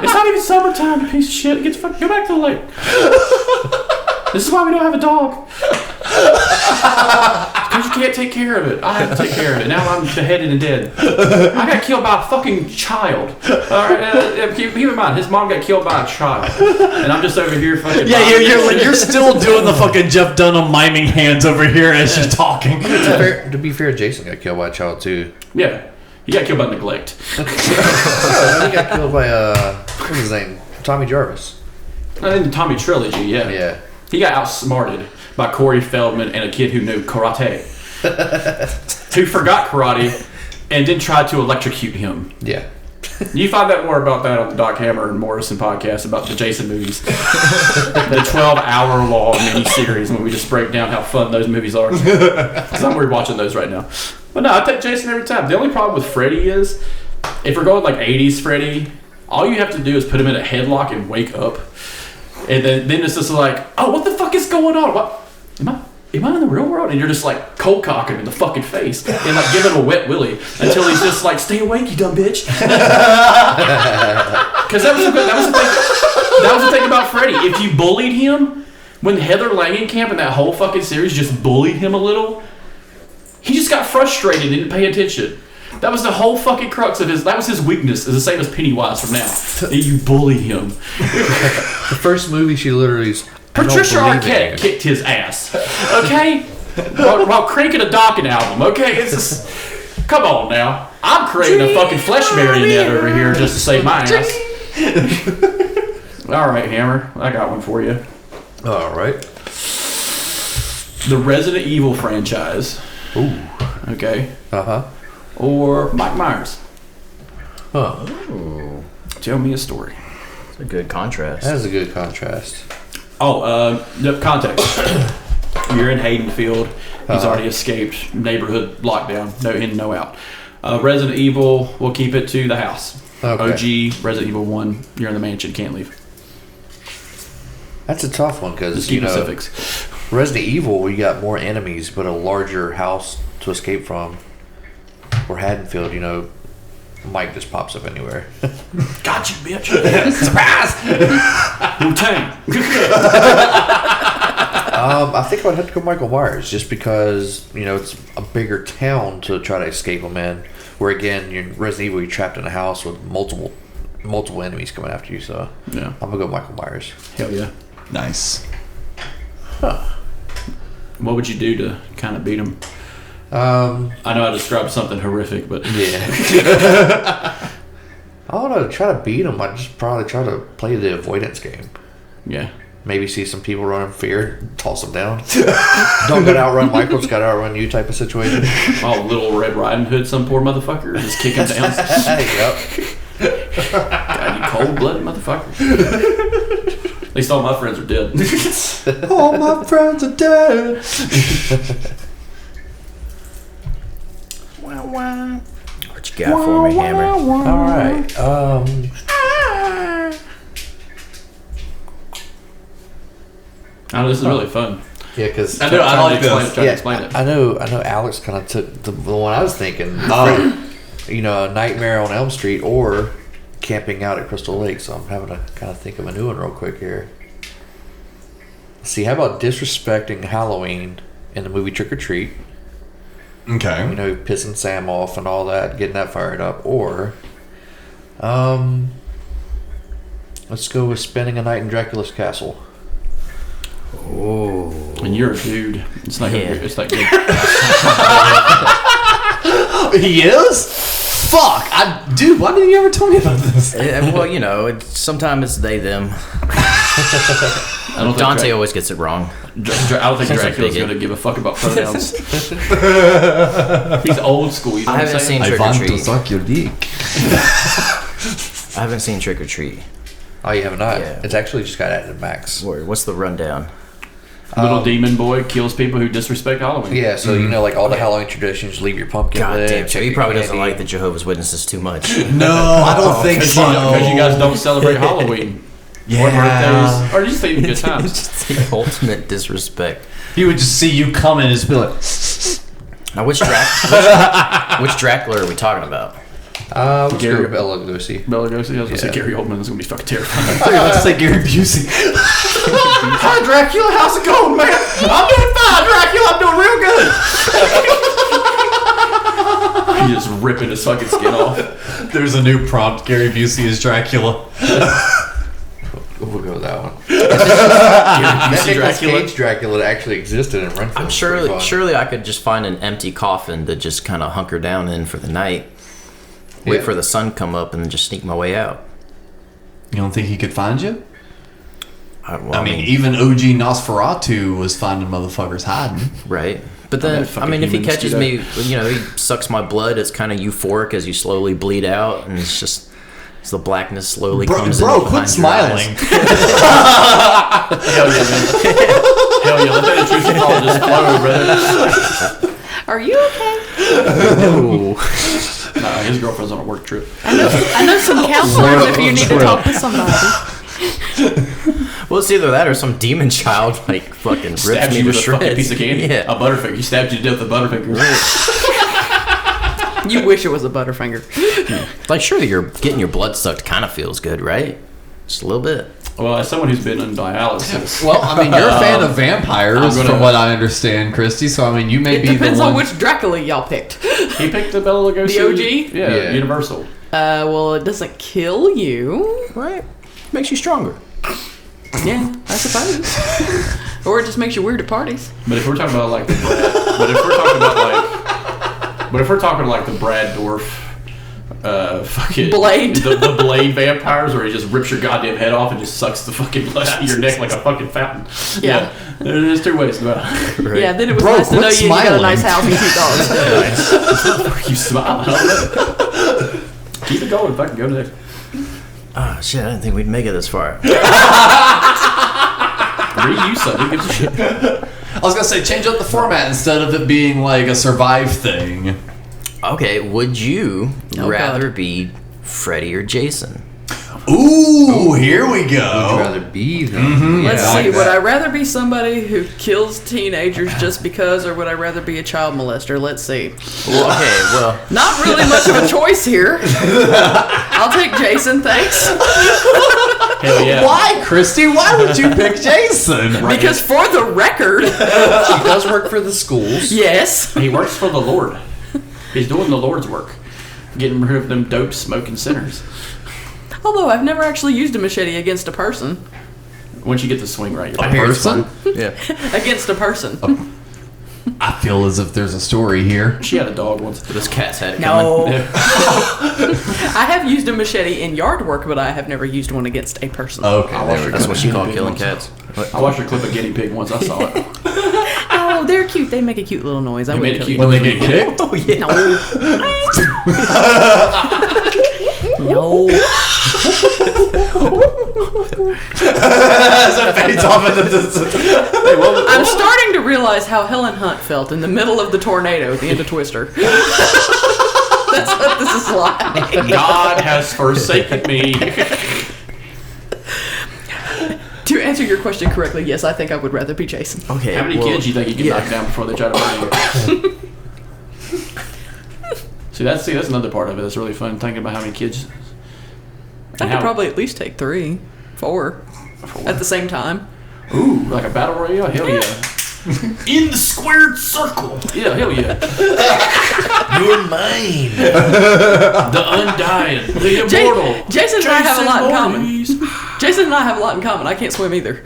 It's not even summertime, you piece of shit. Go back to the lake. This is why we don't have a dog. Because you can't take care of it. I have to take care of it. Now I'm beheaded and dead. I got killed by a fucking child. Alright, keep in mind, his mom got killed by a child. And I'm just over here fucking... Yeah, you're still doing the fucking Jeff Dunham miming hands over here as you're talking. To be fair, Jason got killed by a child too. Yeah. He got killed by neglect. He got killed by what was his name? Tommy Jarvis. I think the Tommy trilogy, yeah. Yeah. He got outsmarted by Corey Feldman and a kid who knew karate. Who forgot karate and then tried to electrocute him. Yeah. You find out more about that on the Doc Hammer and Morrison podcast about the Jason movies. The 12-hour long mini-series when we just break down how fun those movies are. Because I'm rewatching those right now. But no, I take Jason every time. The only problem with Freddy is, if we're going like 80s Freddy, all you have to do is put him in a headlock and wake up. And then it's just like, oh, what the fuck is going on? What? Am I in the real world? And you're just like cold cocking in the fucking face and like giving him a wet willy until he's just like, stay awake, you dumb bitch. Because that was the thing about Freddy. If you bullied him, when Heather Langenkamp in that whole fucking series just bullied him a little, he just got frustrated and didn't pay attention. That was the whole fucking crux of that was his weakness. It's the same as Pennywise from now. You bully him. The first movie, she literally... Patricia Arquette kicked his ass. Okay? while cranking a Dokken album. Okay? It's just... Come on now. I'm creating a fucking flesh marionette over here just to save my ass. Alright, Hammer. I got one for you. Alright. The Resident Evil franchise. Ooh. Okay? Uh-huh. Or Mike Myers. Huh. Ooh, Tell me a story. it's a good contrast. That is a good contrast. Context. You're in Haydenfield. He's already escaped. Neighborhood lockdown. No in, no out. Resident Evil, we'll keep it to the house. Okay. OG, Resident Evil 1, you're in the mansion, can't leave. That's a tough one because, Just keep specifics. Resident Evil, you got more enemies, but a larger house to escape from. Or Haddonfield, Mike just pops up anywhere. Got you, bitch. Surprise! Wu-Tang. I think I'd have to go Michael Myers just because, it's a bigger town to try to escape them in. Where again, you're Resident Evil, you're trapped in a house with multiple enemies coming after you. So yeah, I'm gonna go Michael Myers. Hell yeah, Nice. What would you do to kind of beat him? I know I described something horrific, but yeah. I want to try to beat him. I'd just probably try to play the avoidance game. Yeah. Maybe see some people run in fear, toss them down. Don't gotta outrun Michael, just gotta outrun you type of situation. Oh, Little Red Riding Hood, some poor motherfucker, just kick him down. Yep. God, you cold-blooded motherfucker. At least all my friends are dead. All my friends are dead. What you got for me, Hammer? All right. I know this is really fun. Yeah, because I know, I like this. Try to explain it. I know. Alex kind of took the one I was thinking. Nightmare on Elm Street or camping out at Crystal Lake. So I'm having to kind of think of a new one real quick here. Let's see, how about disrespecting Halloween in the movie Trick or Treat? Okay. Pissing Sam off and all that, getting that fired up, or let's go with spending a night in Dracula's castle. Oh. And you're a dude. It's not good. It's not good. He is? Fuck. Dude, why didn't you ever tell me about this? Well, sometimes it's they, them. Dante always gets it wrong. I don't think Dracula's going to give a fuck about pronouns. He's old school. You know I haven't seen Trick or want to Treat. suck your dick. I haven't seen Trick or Treat. Oh, you have not? Yeah. It's actually just got added to Max. What's the rundown? Little demon boy kills people who disrespect Halloween. Yeah, so like all the Halloween traditions, leave your pumpkin God lit. damn, check he your probably doesn't candy. like the Jehovah's Witnesses too much. No, I don't think so. Because you guys don't celebrate Halloween. Yeah. Or birthdays. Or just think good times. It's just the ultimate disrespect. He would just see you coming and just be like... Now, which Dracula are we talking about? Let's Gary- go with Bela Lugosi. Bela Lugosi. I was going to say Yeah. Gary Oldman. This is going to be fucking terrifying. I thought you were about to say Gary Busey. Hi, Dracula. How's it going, man? I'm doing fine, Dracula. I'm doing real good. He's just ripping his fucking skin off. There's a new prompt. Gary Busey is Dracula. We'll go with that one. Gary That Busey Nicolas Dracula. Cage Dracula that actually existed in Renfield. I'm surely I could just find an empty coffin to just kind of hunker down in for the night. Wait Yeah. for the sun come up and then just sneak my way out. You don't think he could find you? I mean, even OG Nosferatu was finding motherfuckers hiding. right. But then, fucking if he human catches me, he sucks my blood. It's kind of euphoric as you slowly bleed out, and it's just as the blackness slowly comes in. Bro, quit smiling. Hell yeah, man. Hell yeah. Let that intrusive thought just flow, brother. Are you okay? No. Nah, his girlfriend's on a work trip. I know some counselors if you need to talk to somebody. Well, it's either that or some demon child fucking rips Stabs me you to with a fucking shreds. piece of candy. Yeah. A Butterfinger. He stabbed you to death with a Butterfinger. You wish it was a Butterfinger. Surely you're getting your blood sucked kind of feels good, right? Just a little bit. Well, as someone who's been on dialysis, Well, I mean, you're a fan of vampires, I'm gonna- from what I understand, Christy. So, I mean, you may It be the depends one. on which Dracula y'all picked. he picked the Bela Lugosi. The OG? Yeah, Universal. Well, it doesn't kill you. Right. Makes you stronger. Yeah, I suppose. Or it just makes you weird at parties. But if we're talking about the Brad Dourif, fucking Blade. the Blade vampires, where he just rips your goddamn head off and just sucks the fucking blood out of your neck like a fucking fountain. Yeah. There's two ways about it. Right. Yeah, then it was Bro, nice to quit know you got a smiling. nice house and 2 dogs. You smile. I love it. Keep it going. Fucking go next. Oh, shit, I didn't think we'd make it this far. Reuse something. Who gives a shit? I was gonna say change up the format instead of it being like a survive thing. Okay, would you Oh, rather God. be Freddy or Jason? Ooh, here we Would you go. rather be them? Let's I like see. Would that. I rather be somebody who kills teenagers just because, or would I rather be a child molester? Let's see. Well, okay, well, Not really much of a choice here. I'll take Jason, thanks. Hell yeah. Why, Christy? Why would you pick Jason? Because for the record, She does work for the schools. yes. He works for the Lord. He's doing the Lord's work. Getting rid of them dope smoking sinners. Although I've never actually used a machete against a person. Once you get the swing right, you're A like, person? yeah. Against a person. I feel as if there's a story here. she had a dog once. This cat's had it No. coming. I have used a machete in yard work, but I have never used one against a person. Okay, I there watched we her go. That's what you call Guinea pig killing once. cats. I watched her clip a guinea pig once. I saw it. Oh, they're cute. They make a cute little noise. I They wouldn't made a kill cute you. When they get kicked? Oh, yeah. No. As it fades off into distance. I'm starting to realize how Helen Hunt felt in the middle of the tornado at the end of Twister. That's what this is like. God has forsaken me. To answer your question correctly, yes, I think I would rather be Jason. Okay, How many well, kids do you think you can yeah. knock down before they try to burn you? See, that's another part of it that's really fun, thinking about how many kids. I could probably at least take 3, 4 at the same time. Ooh, like a battle royale? Hell yeah. In the squared circle. Yeah, hell yeah. You're mine. The undying. The immortal. Jason and I have a lot in common. Voorhees. Jason and I have a lot in common. I can't swim either.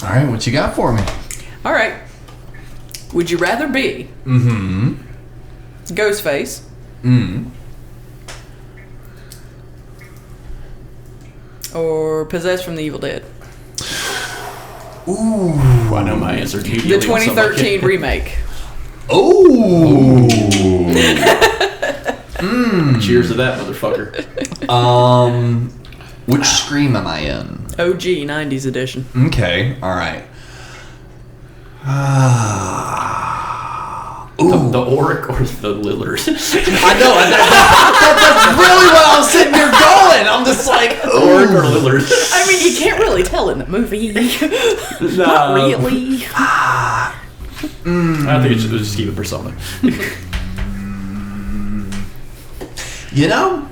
All right, what you got for me? All right. Would you rather be Ghostface or possessed from the Evil Dead? Ooh, I know my answer. The 2013 remake. Oh. Cheers to that, motherfucker. Which Scream am I in? OG 90s edition. Okay, all right. The Oric or the Lillard? I know. That's really what I was sitting here going. I'm just like, Oric or Lillard? I mean, you can't really tell in the movie. Not really. I think it's just keep it Persona. you know,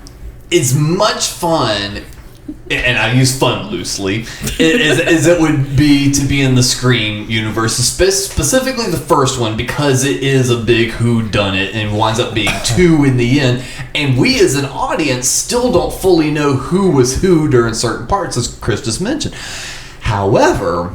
it's much fun, and I use fun loosely, as it would be to be in the Scream universe, specifically the first one, because it is a big whodunit and winds up being 2 in the end, and we as an audience still don't fully know who was who during certain parts, as Chris just mentioned. However,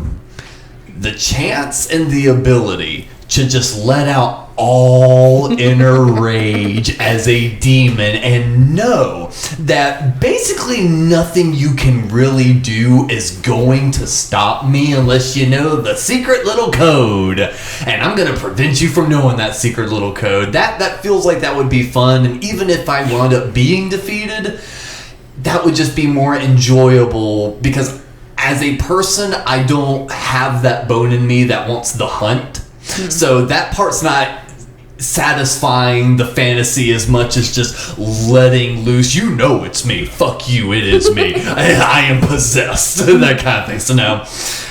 the chance and the ability to just let out all inner rage as a demon and know that basically nothing you can really do is going to stop me unless you know the secret little code, and I'm gonna prevent you from knowing that secret little code. That feels like that would be fun, and even if I wound up being defeated, that would just be more enjoyable, because as a person, I don't have that bone in me that wants the hunt. So that part's not satisfying the fantasy as much as just letting loose. You know it's me. Fuck you. It is me. I am possessed. That kind of thing. So no,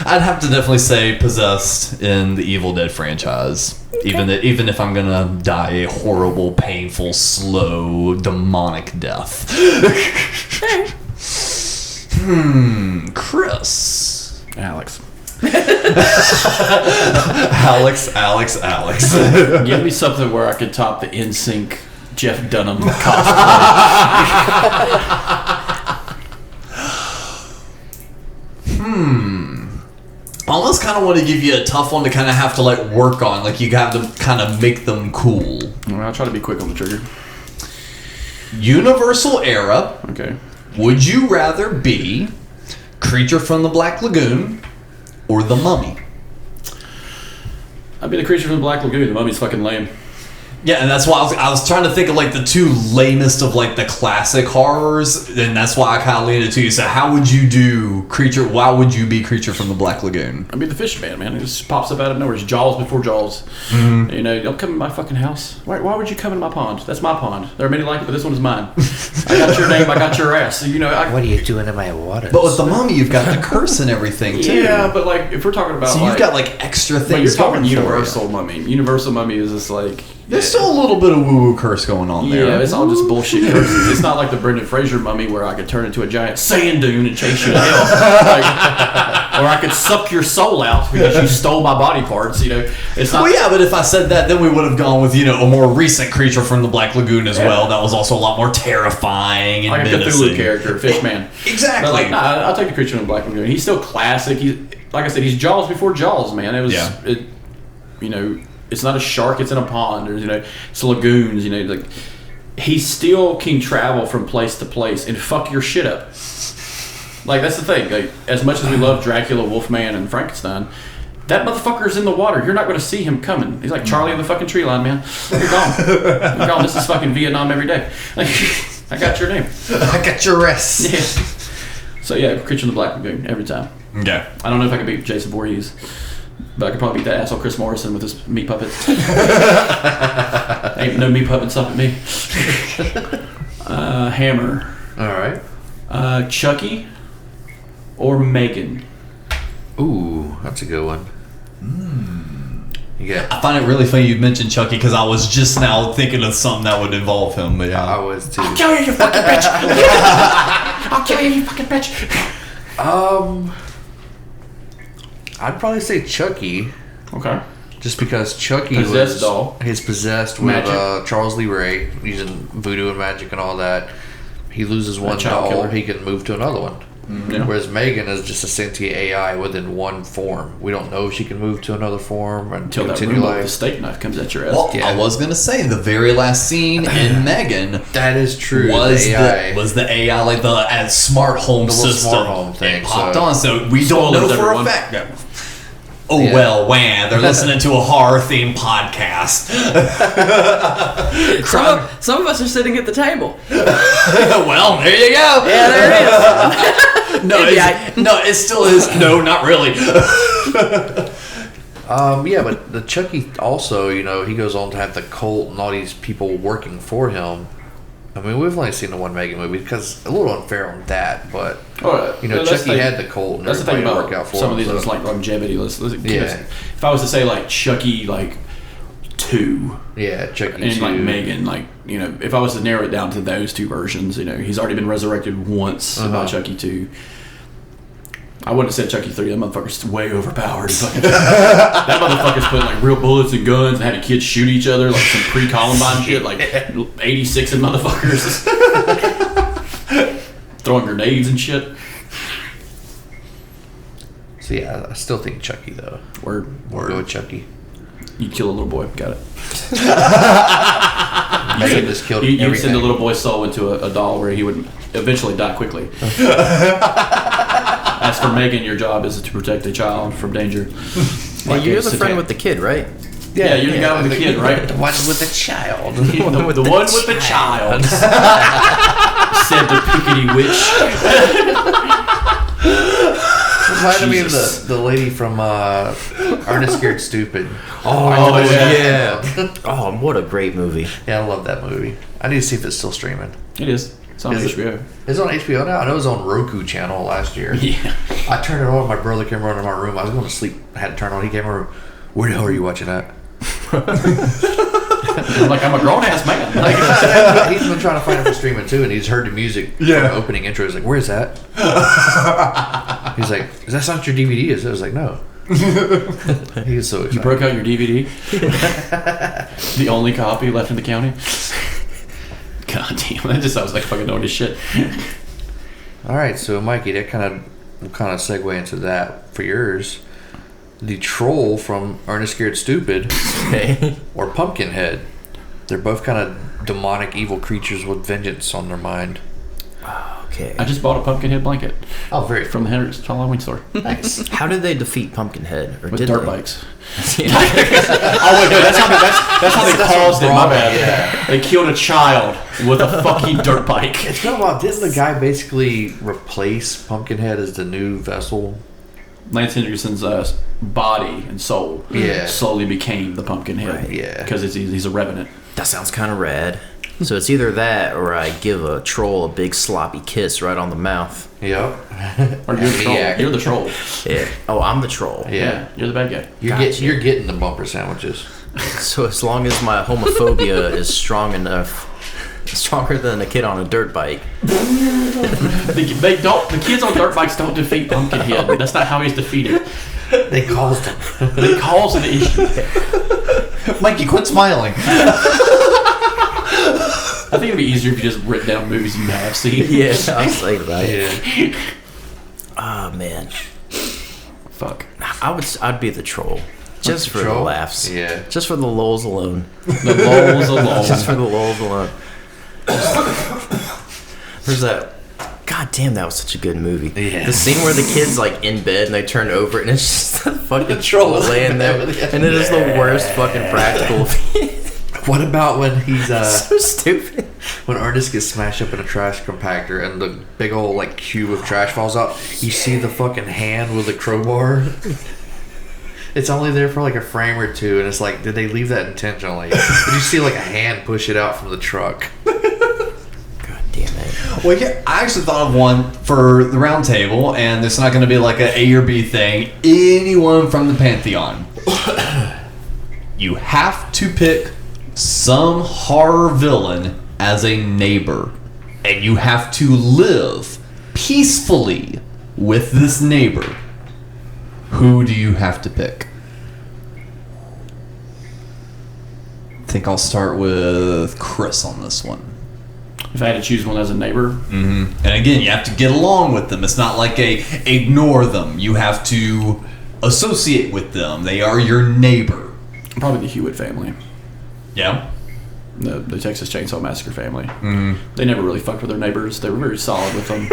I'd have to definitely say possessed in the Evil Dead franchise. Okay. Even if I'm gonna die a horrible, painful, slow, demonic death. Chris. Alex. Alex. Give me something where I could top the NSYNC Jeff Dunham cosplay. Almost kind of want to give you a tough one to kind of have to like work on. Like you have to kind of make them cool. I'll try to be quick on the trigger. Universal era. Okay. Would you rather be Creature from the Black Lagoon or The Mummy? I'd be the Creature from the Black Lagoon. The Mummy's fucking lame. Yeah, and that's why I was trying to think of like the two lamest of like the classic horrors, and that's why I kind of leaned it to you. So how would you do Creature? Why would you be Creature from the Black Lagoon? I mean, the fish man. It just pops up out of nowhere. It's Jaws before Jaws. Mm-hmm. You know, don't come in my fucking house. Why would you come in my pond? That's my pond. There are many like it, but this one is mine. I got your name. I got your ass. So, you know. What are you doing in my water? But with the Mummy, you've got the curse and everything too. Yeah, but like if we're talking about, so you've got like extra things. But you're talking going Universal Mummy. Universal Mummy is just like. There's still a little bit of woo-woo curse going on there. Yeah, it's all just bullshit curses. It's not like the Brendan Fraser mummy where I could turn into a giant sand dune and chase you to hell. Or I could suck your soul out because you stole my body parts, you know. It's not. Well, yeah, but if I said that, then we would have gone with, you know, a more recent Creature from the Black Lagoon as well. That was also a lot more terrifying and like a menacing. Cthulhu character, Fishman. Exactly. But like, nah, I'll take the Creature from the Black Lagoon. He's still classic. He's, like I said, he's Jaws before Jaws, man. It was, you know... It's not a shark, it's in a pond. There's, you know, it's lagoons, you know, like he still can travel from place to place and fuck your shit up. Like that's the thing. Like as much as we love Dracula, Wolfman, and Frankenstein, that motherfucker's in the water. You're not going to see him coming. He's like Charlie in the fucking tree line, man. You're gone. You're gone. This is fucking Vietnam every day. Like, I got your name. I got your rest. Yeah. So yeah, Creature in the Black Lagoon every time. Okay. I don't know if I can beat Jason Voorhees. But I could probably beat that asshole Chris Morrison with his meat puppets. Ain't no meat puppet stopping me. Hammer. All right. Chucky or Megan. Ooh, that's a good one. Yeah. I find it really funny you mentioned Chucky because I was just now thinking of something that would involve him. But yeah, I was too. I'll kill you, you fucking bitch. I'll kill you, you fucking bitch. I'd probably say Chucky. Okay. Just because Chucky Possessed was doll. He's possessed with Charles Lee Ray using voodoo and magic and all that. He loses one child doll, killer. he can move to another one. Yeah. Whereas Megan is just a sentient AI within one form. We don't know if she can move to another form and Until that continue room with the life. steak knife comes at your ass. well, Yeah. I was gonna say the very last scene in Megan That is true. was the AI. the AI like the smart home The little system smart home thing, it popped so- on. So we don't know Spoilers, for everyone. a fact. Oh Yeah. well, wham! They're listening to a horror themed podcast. Some of us are sitting at the table. Well, there you go. Yeah, there it is. No, it still is. No, not really. Yeah, but the Chucky also, you know, he goes on to have the cult and all these people working for him. I mean, we've only seen the one Megan movie because a little unfair on that, but you know, that's Chucky the- had the cult and That's the thing everybody about work out for some him. of these so- is like longevity. Yeah. If I was to say like Chucky like 2 yeah, Chucky and 2. like Megan, like, you know, if I was to narrow it down to those two versions, you know, he's already been resurrected once by Chucky 2. I wouldn't have said Chucky 3. That motherfucker's way overpowered. Fucking, that motherfucker's putting like real bullets and guns and having kids shoot each other like some pre-Columbine shit, like 86 and motherfuckers. Throwing grenades and shit. So yeah, I still think Chucky though. Word. We'll go with Chucky. You kill a little boy. Got it. Megan just killed You everything. send a little boy's soul into a doll where he would eventually die quickly. As for Megan, your job is to protect a child from danger. Well, you're the friend with the kid, right? Yeah, you're the guy with the kid, right? The one with the child. The one with the child. Said the pickety witch. Reminded me of Jesus. the lady from Ernest Scared Stupid. Oh, yeah. Oh, what a great movie. Yeah, I love that movie. I need to see if it's still streaming. It is. It's on Is it? HBO. It's on HBO now. I know it was on Roku channel last year. Yeah. I turned it on. My brother came running to my room. I was going to sleep. I had to turn it on. He came in my room. Where the hell are you watching that? I'm like, I'm a grown ass man. Like, He's been trying to find it for streaming too, and he's heard the music from the opening intro. He's like, "Where's that?" He's like, "Is that not your DVD?" I was like, "No." He was so excited. you broke out your DVD. The only copy left in the county. God damn, that just sounds like fucking knowing his shit. All right, so Mikey, that we'll kind of segue into that for yours. The troll from Ernest Scared Stupid, or Pumpkinhead. They're both kind of demonic, evil creatures with vengeance on their mind. Okay. I just bought a Pumpkinhead blanket Oh, very from the Henry's Halloween store nice. How did they defeat Pumpkinhead? Or with did dirt they? bikes. Oh wait, no, that's how they caused it. My bad. Yeah. They killed a child with a fucking dirt bike. It's not about. Didn't the guy basically replace Pumpkinhead as the new vessel? Lance Henderson's body and soul slowly became the Pumpkinhead. Right. Yeah. Because he's a revenant. That sounds kind of rad. So it's either that or I give a troll a big sloppy kiss right on the mouth. Yep. Or you're the troll. Yeah. You're the troll. Yeah. Oh, I'm the troll. Yeah, you're the bad guy. You're getting the bumper sandwiches. So as long as my homophobia is strong enough, stronger than a kid on a dirt bike. They don't. The kids on dirt bikes don't defeat Pumpkinhead. That's not how he's defeated. They caused him. They cause the issue. Mikey, quit smiling. I think it'd be easier if you just written down movies you have seen. Yeah, I was like that. Yeah. Oh man, Fuck. I'd be the troll, just for the troll? laughs. Yeah. Just for the lulz alone. The lulz alone. Just for the lulz alone. There's that. God damn, that was such a good movie. Yeah. The scene where the kid's like in bed and they turn over and it's just the fucking troll troll laying there, and it is the worst fucking practical. What about when he's So stupid. when Ernest gets smashed up in a trash compactor and the big old like cube of trash falls out? You see the fucking hand with the crowbar. It's only there for like a frame or two, and it's like, did they leave that intentionally? Did you see like a hand push it out from the truck? God damn it. Well, yeah, I actually thought of one for the round table, and it's not going to be like an A or B thing. Anyone from the Pantheon. You have to pick some horror villain as a neighbor, and you have to live peacefully with this neighbor. Who do you have to pick? I think I'll start with Chris on this one. If I had to choose one as a neighbor, And again, you have to get along with them. It's not like ignore them. You have to associate with them. They are your neighbor. probably the Hewitt family. Yeah. The Texas Chainsaw Massacre family. They never really fucked with their neighbors. They were very solid with them.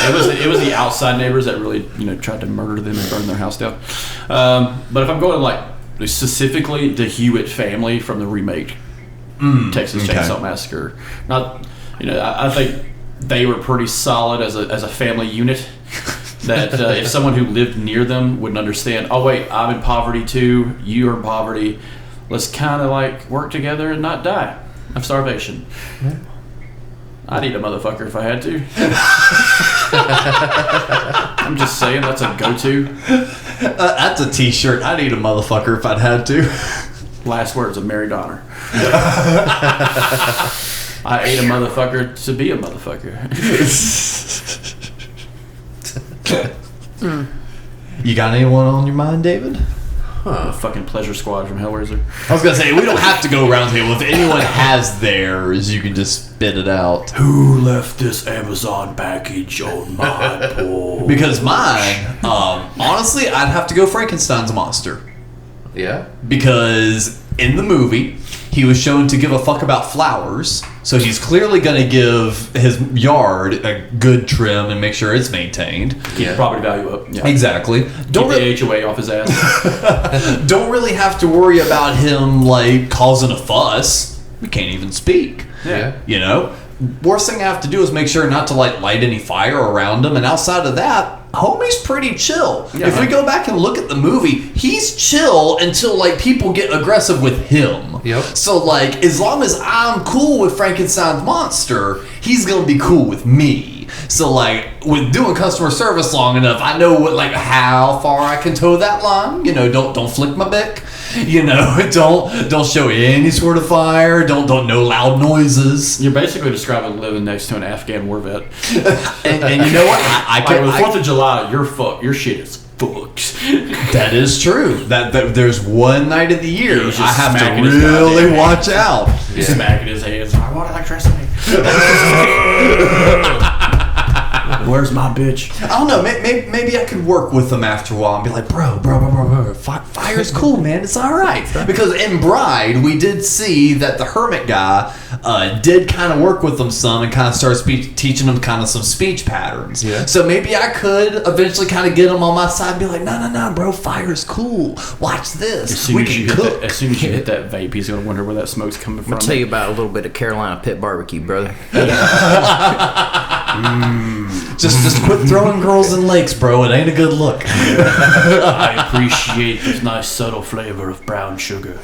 It was the outside neighbors that really tried to murder them and burn their house down. But if I'm going like specifically the Hewitt family from the remake Texas Chainsaw Massacre, I think they were pretty solid as a family unit. That if someone who lived near them wouldn't understand, oh wait, I'm in poverty too, you are in poverty, let's kind of like work together and not die of starvation. I'd eat a motherfucker if I had to. I'm just saying, that's a go-to. That's a t-shirt. I'd eat a motherfucker if I'd had to. Last words of Mary Donner. I ate a motherfucker to be a motherfucker. You got anyone on your mind, David? The fucking Pleasure Squad from Hellraiser. I was going to say, we don't have to go round table. If anyone has theirs, you can just spit it out. Who left this Amazon package on my porch? Because mine, honestly, I'd have to go Frankenstein's monster. Yeah. Because in the movie, he was shown to give a fuck about flowers, so he's clearly going to give his yard a good trim and make sure it's maintained. Keep the property value up. Yeah. Exactly. Keep the HOA off his ass. Don't really have to worry about him like causing a fuss. We can't even speak. Yeah. Worst thing I have to do is make sure not to like light any fire around him, and outside of that, homie's pretty chill. Yeah. If we go back and look at the movie, he's chill until like people get aggressive with him. Yep. So like as long as I'm cool with Frankenstein's monster, he's gonna be cool with me. So like with doing customer service long enough, I know how far I can toe that line. Don't flick my bick. Don't show any sort of fire. Don't no loud noises. You're basically describing living next to an Afghan war vet. And you know what? I Like can. on the 4th of July, your shit is fucked. That is true. That there's one night of the year He's just I have to smacking his really goddamn watch out. He's smacking his hands. I want electricity. Where's my bitch? I don't know. Maybe I could work with them after a while and be like, bro, fire's cool, man. It's all right. Because in Bride, we did see that the hermit guy did kind of work with them some and kind of started teaching them kind of some speech patterns. Yeah. So maybe I could eventually kind of get them on my side and be like, no, bro, fire's cool. Watch this. As soon We as you can hit cook. that, as soon as you hit that vape, he's gonna wonder where that smoke's coming from. I'll tell you about a little bit of Carolina pit barbecue, brother. Just quit throwing girls in lakes, bro. It ain't a good look. I appreciate this nice subtle flavor of brown sugar.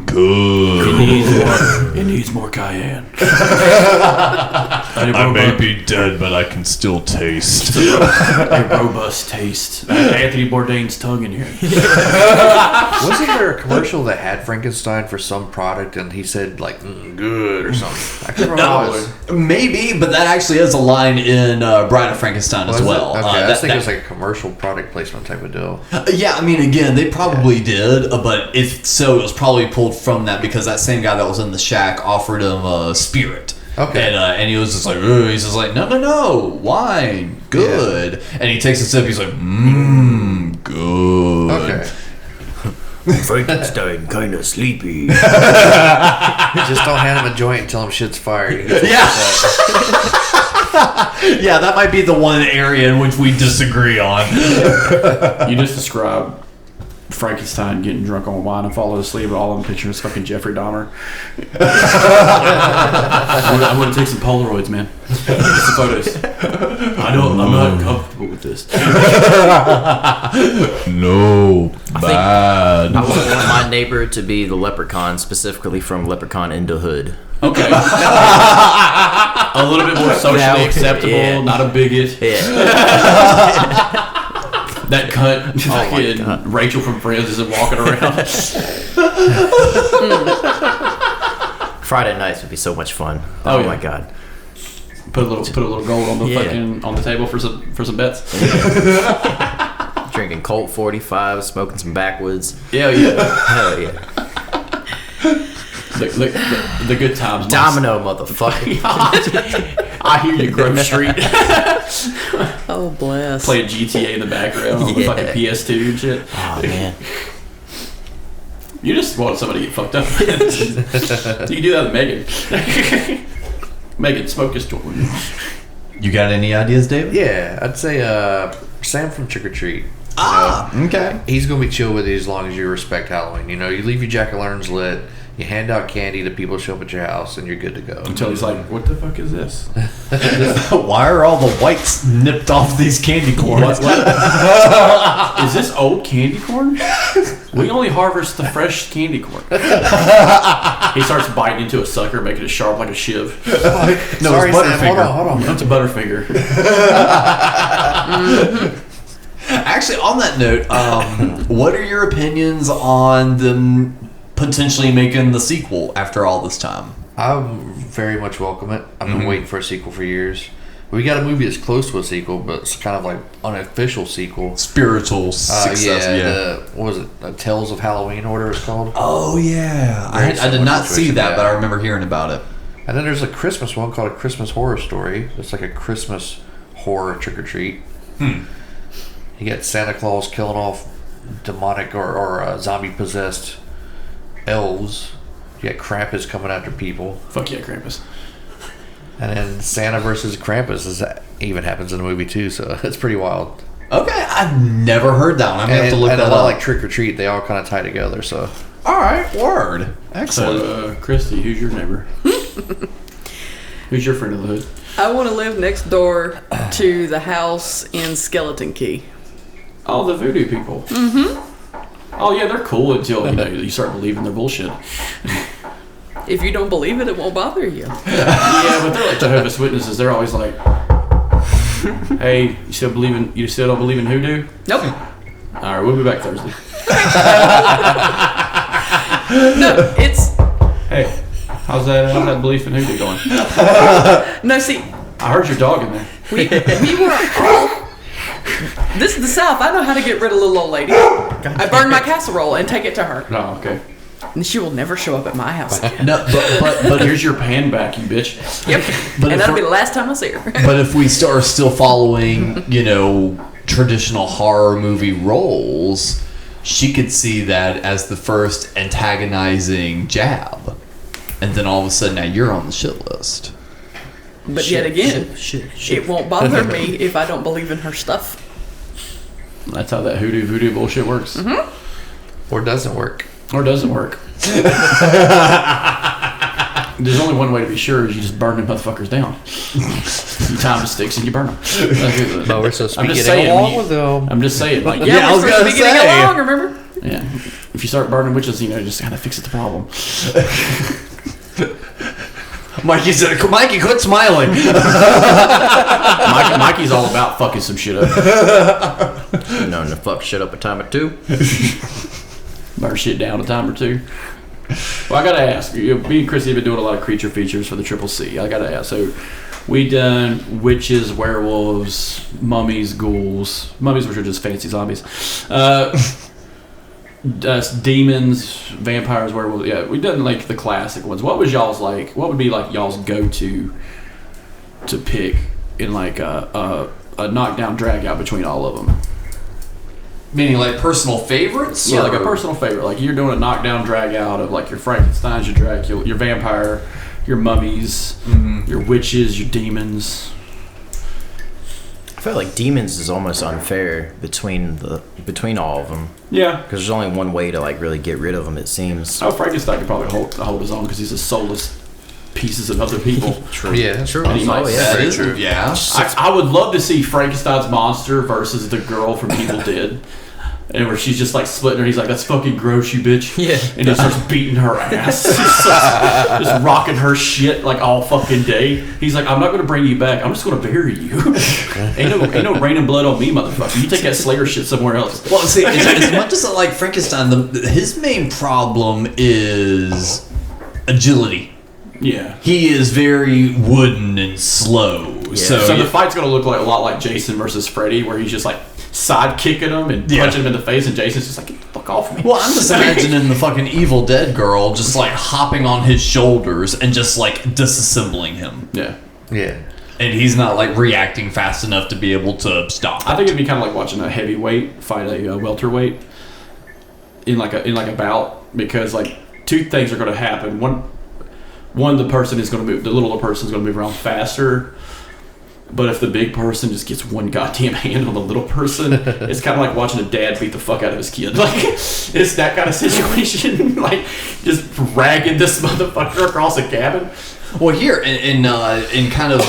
Good. It needs more cayenne. I may be dead, but I can still taste. A robust taste. Anthony Bourdain's tongue in here. Wasn't there a commercial that had Frankenstein for some product and he said like good or something? I can't remember what it was. Maybe, but that actually is a line in Bride of Frankenstein as Was it? well. Okay, I was thinking it was like a commercial product placement type of deal. Yeah, I mean, again, they probably did, but if so, it was probably pulled from that because that same guy that was in the shack offered him a spirit. Okay. And he was just like, "Ugh." He's just like, no, wine, good. Yeah. And he takes a sip, he's like, good. Okay. Frankenstein kind of sleepy. Just don't hand him a joint and tell him shit's fired. Yeah. Yeah, that might be the one area in which we disagree on. You just described Frankenstein getting drunk on wine and falling asleep, all I'm picturing is fucking Jeffrey Dahmer. I'm gonna take some Polaroids, man. Get some photos. I'm not comfortable with this. No, bad. I wouldn't want my neighbor to be the leprechaun, specifically from Leprechaun into Hood. Okay. A little bit more socially acceptable, yeah. not a bigot. Yeah. That cunt, fucking God. Rachel from Friends isn't walking around. Friday nights would be so much fun. Oh, Oh, yeah. my God. Put a little gold on the Yeah. fucking on the table for some bets. Drinking Colt 45, smoking some backwoods. Yeah, yeah. Hell yeah. The good times. Domino, motherfucker. I hear you, Grove Street. Oh, bless. Playing GTA in the background on the Yeah. fucking PS2 and shit. Oh, man. You just want somebody to get fucked up. You can do that with Megan. Megan, smoke this joint. You got any ideas, David? Yeah, I'd say Sam from Trick or Treat. Okay. He's gonna be chill with you as long as you respect Halloween. You know, you leave your jack-o'-lanterns lit, you hand out candy to people who show up at your house, and you're good to go. Until he's like, what the fuck is this? Why are all the whites nipped off these candy corns? Is this old candy corn? We only harvest the fresh candy corn. He starts biting into a sucker, making it sharp like a shiv. No, Sorry, it's Sam. Butterfinger. Hold on. That's a Butterfinger. Actually, on that note, what are your opinions on them potentially making the sequel after all this time? I very much welcome it. I've been waiting for a sequel for years. We got a movie that's close to a sequel, but it's kind of like unofficial sequel. Spiritual success. What was it? Tales of Halloween, or whatever it's called. Oh, yeah. Very I did similar not see situation, that, yeah. but I remember hearing about it. And then there's a Christmas one called A Christmas Horror Story. It's like a Christmas horror trick or treat. You get Santa Claus killing off demonic or zombie possessed elves. You got Krampus coming after people. Fuck yeah, Krampus. And then Santa versus Krampus even happens in the movie too, so it's pretty wild. Okay, I've never heard that one. I'm going to have to look and that a lot up. like Trick or Treat, they all kind of tie together, so. All right, word. Excellent. So, Christy, who's your neighbor? Who's your friend of the hood? I want to live next door to the house in Skeleton Key. Oh, the voodoo people. Mm-hmm. Oh, yeah, they're cool until, you start believing their bullshit. If you don't believe it, it won't bother you. Yeah, but they're like Jehovah's Witnesses. They're always like, hey, you still don't believe in hoodoo? Nope. All right, we'll be back Thursday. No, it's... Hey, how's that belief in hoodoo going? No, see, I heard your dog in there. we were all... This is the South. I know how to get rid of little old lady. I burn my casserole and take it to her. Oh, okay. And she will never show up at my house again. No, but Here's your pan back, you bitch. Yep. But And if that'll be we're- the last time I see her. but if we are still following, traditional horror movie roles, she could see that as the first antagonizing jab, and then all of a sudden now you're on the shit list. But yet again, shit. it won't bother me if I don't believe in her stuff. That's how that hoodoo voodoo bullshit works. Mm-hmm. Or doesn't work. Or doesn't work. There's only one way to be sure is you just burn them motherfuckers down. You tie them to sticks and you burn them. But we're supposed to I'm be just getting saying, along you- with them. I'm just saying, like, Yeah, I was we're supposed to be gonna getting say. along, remember? yeah, if you start burning witches, just kind of fixes the problem. Mikey said, "Mikey, quit smiling." Mikey's all about fucking some shit up. Known to fuck shit up a time or two. Burn shit down a time or two. Well, I gotta ask. Me and Chrissy have been doing a lot of creature features for the Triple C. I gotta ask. So, we done witches, werewolves, mummies, ghouls. Mummies, which are just fancy zombies. Demons, vampires, werewolves. Yeah, we done like the classic ones. What was y'all's like? What would be like y'all's go-to to pick in like a knockdown drag out between all of them? Meaning like personal favorites? Yeah, like a or- personal favorite. Like you're doing a knockdown drag out of like your Frankensteins, your Dracula, your vampire, your mummies, your witches, your demons. I feel like demons is almost unfair between all of them Yeah. because there's only one way to like really get rid of them. It seems. Oh, Frankenstein could probably hold his own because he's a soulless pieces of other people. True. Yeah. True. And he might Oh, yeah. That Very is true. yeah. I would love to see Frankenstein's monster versus the girl from Evil Dead. And where she's just like splitting her, he's like, "That's fucking gross, you bitch." Yeah. And he starts beating her ass, just rocking her shit like all fucking day. He's like, "I'm not gonna bring you back. I'm just gonna bury you. ain't no raining blood on me, motherfucker. You take that Slayer shit somewhere else." Well, see, as much as I like Frankenstein, his main problem is agility. Yeah. He is very wooden and slow. So the fight's gonna look like a lot like Jason versus Freddy, where he's just like side kicking him and punching him in the face, and Jason's just like, "Get the fuck off me." Well, I'm just imagining the fucking Evil Dead girl just like hopping on his shoulders and just like disassembling him. Yeah. Yeah. And he's not like reacting fast enough to be able to stop. I think it'd be kind of like watching a heavyweight fight a welterweight in like a bout, because like two things are going to happen. One, the person is going to move. The little person is going to move around faster. But if the big person just gets one goddamn hand on the little person, it's kind of like watching a dad beat the fuck out of his kid. Like, it's that kind of situation. Like, just dragging this motherfucker across a cabin. Well, here in kind of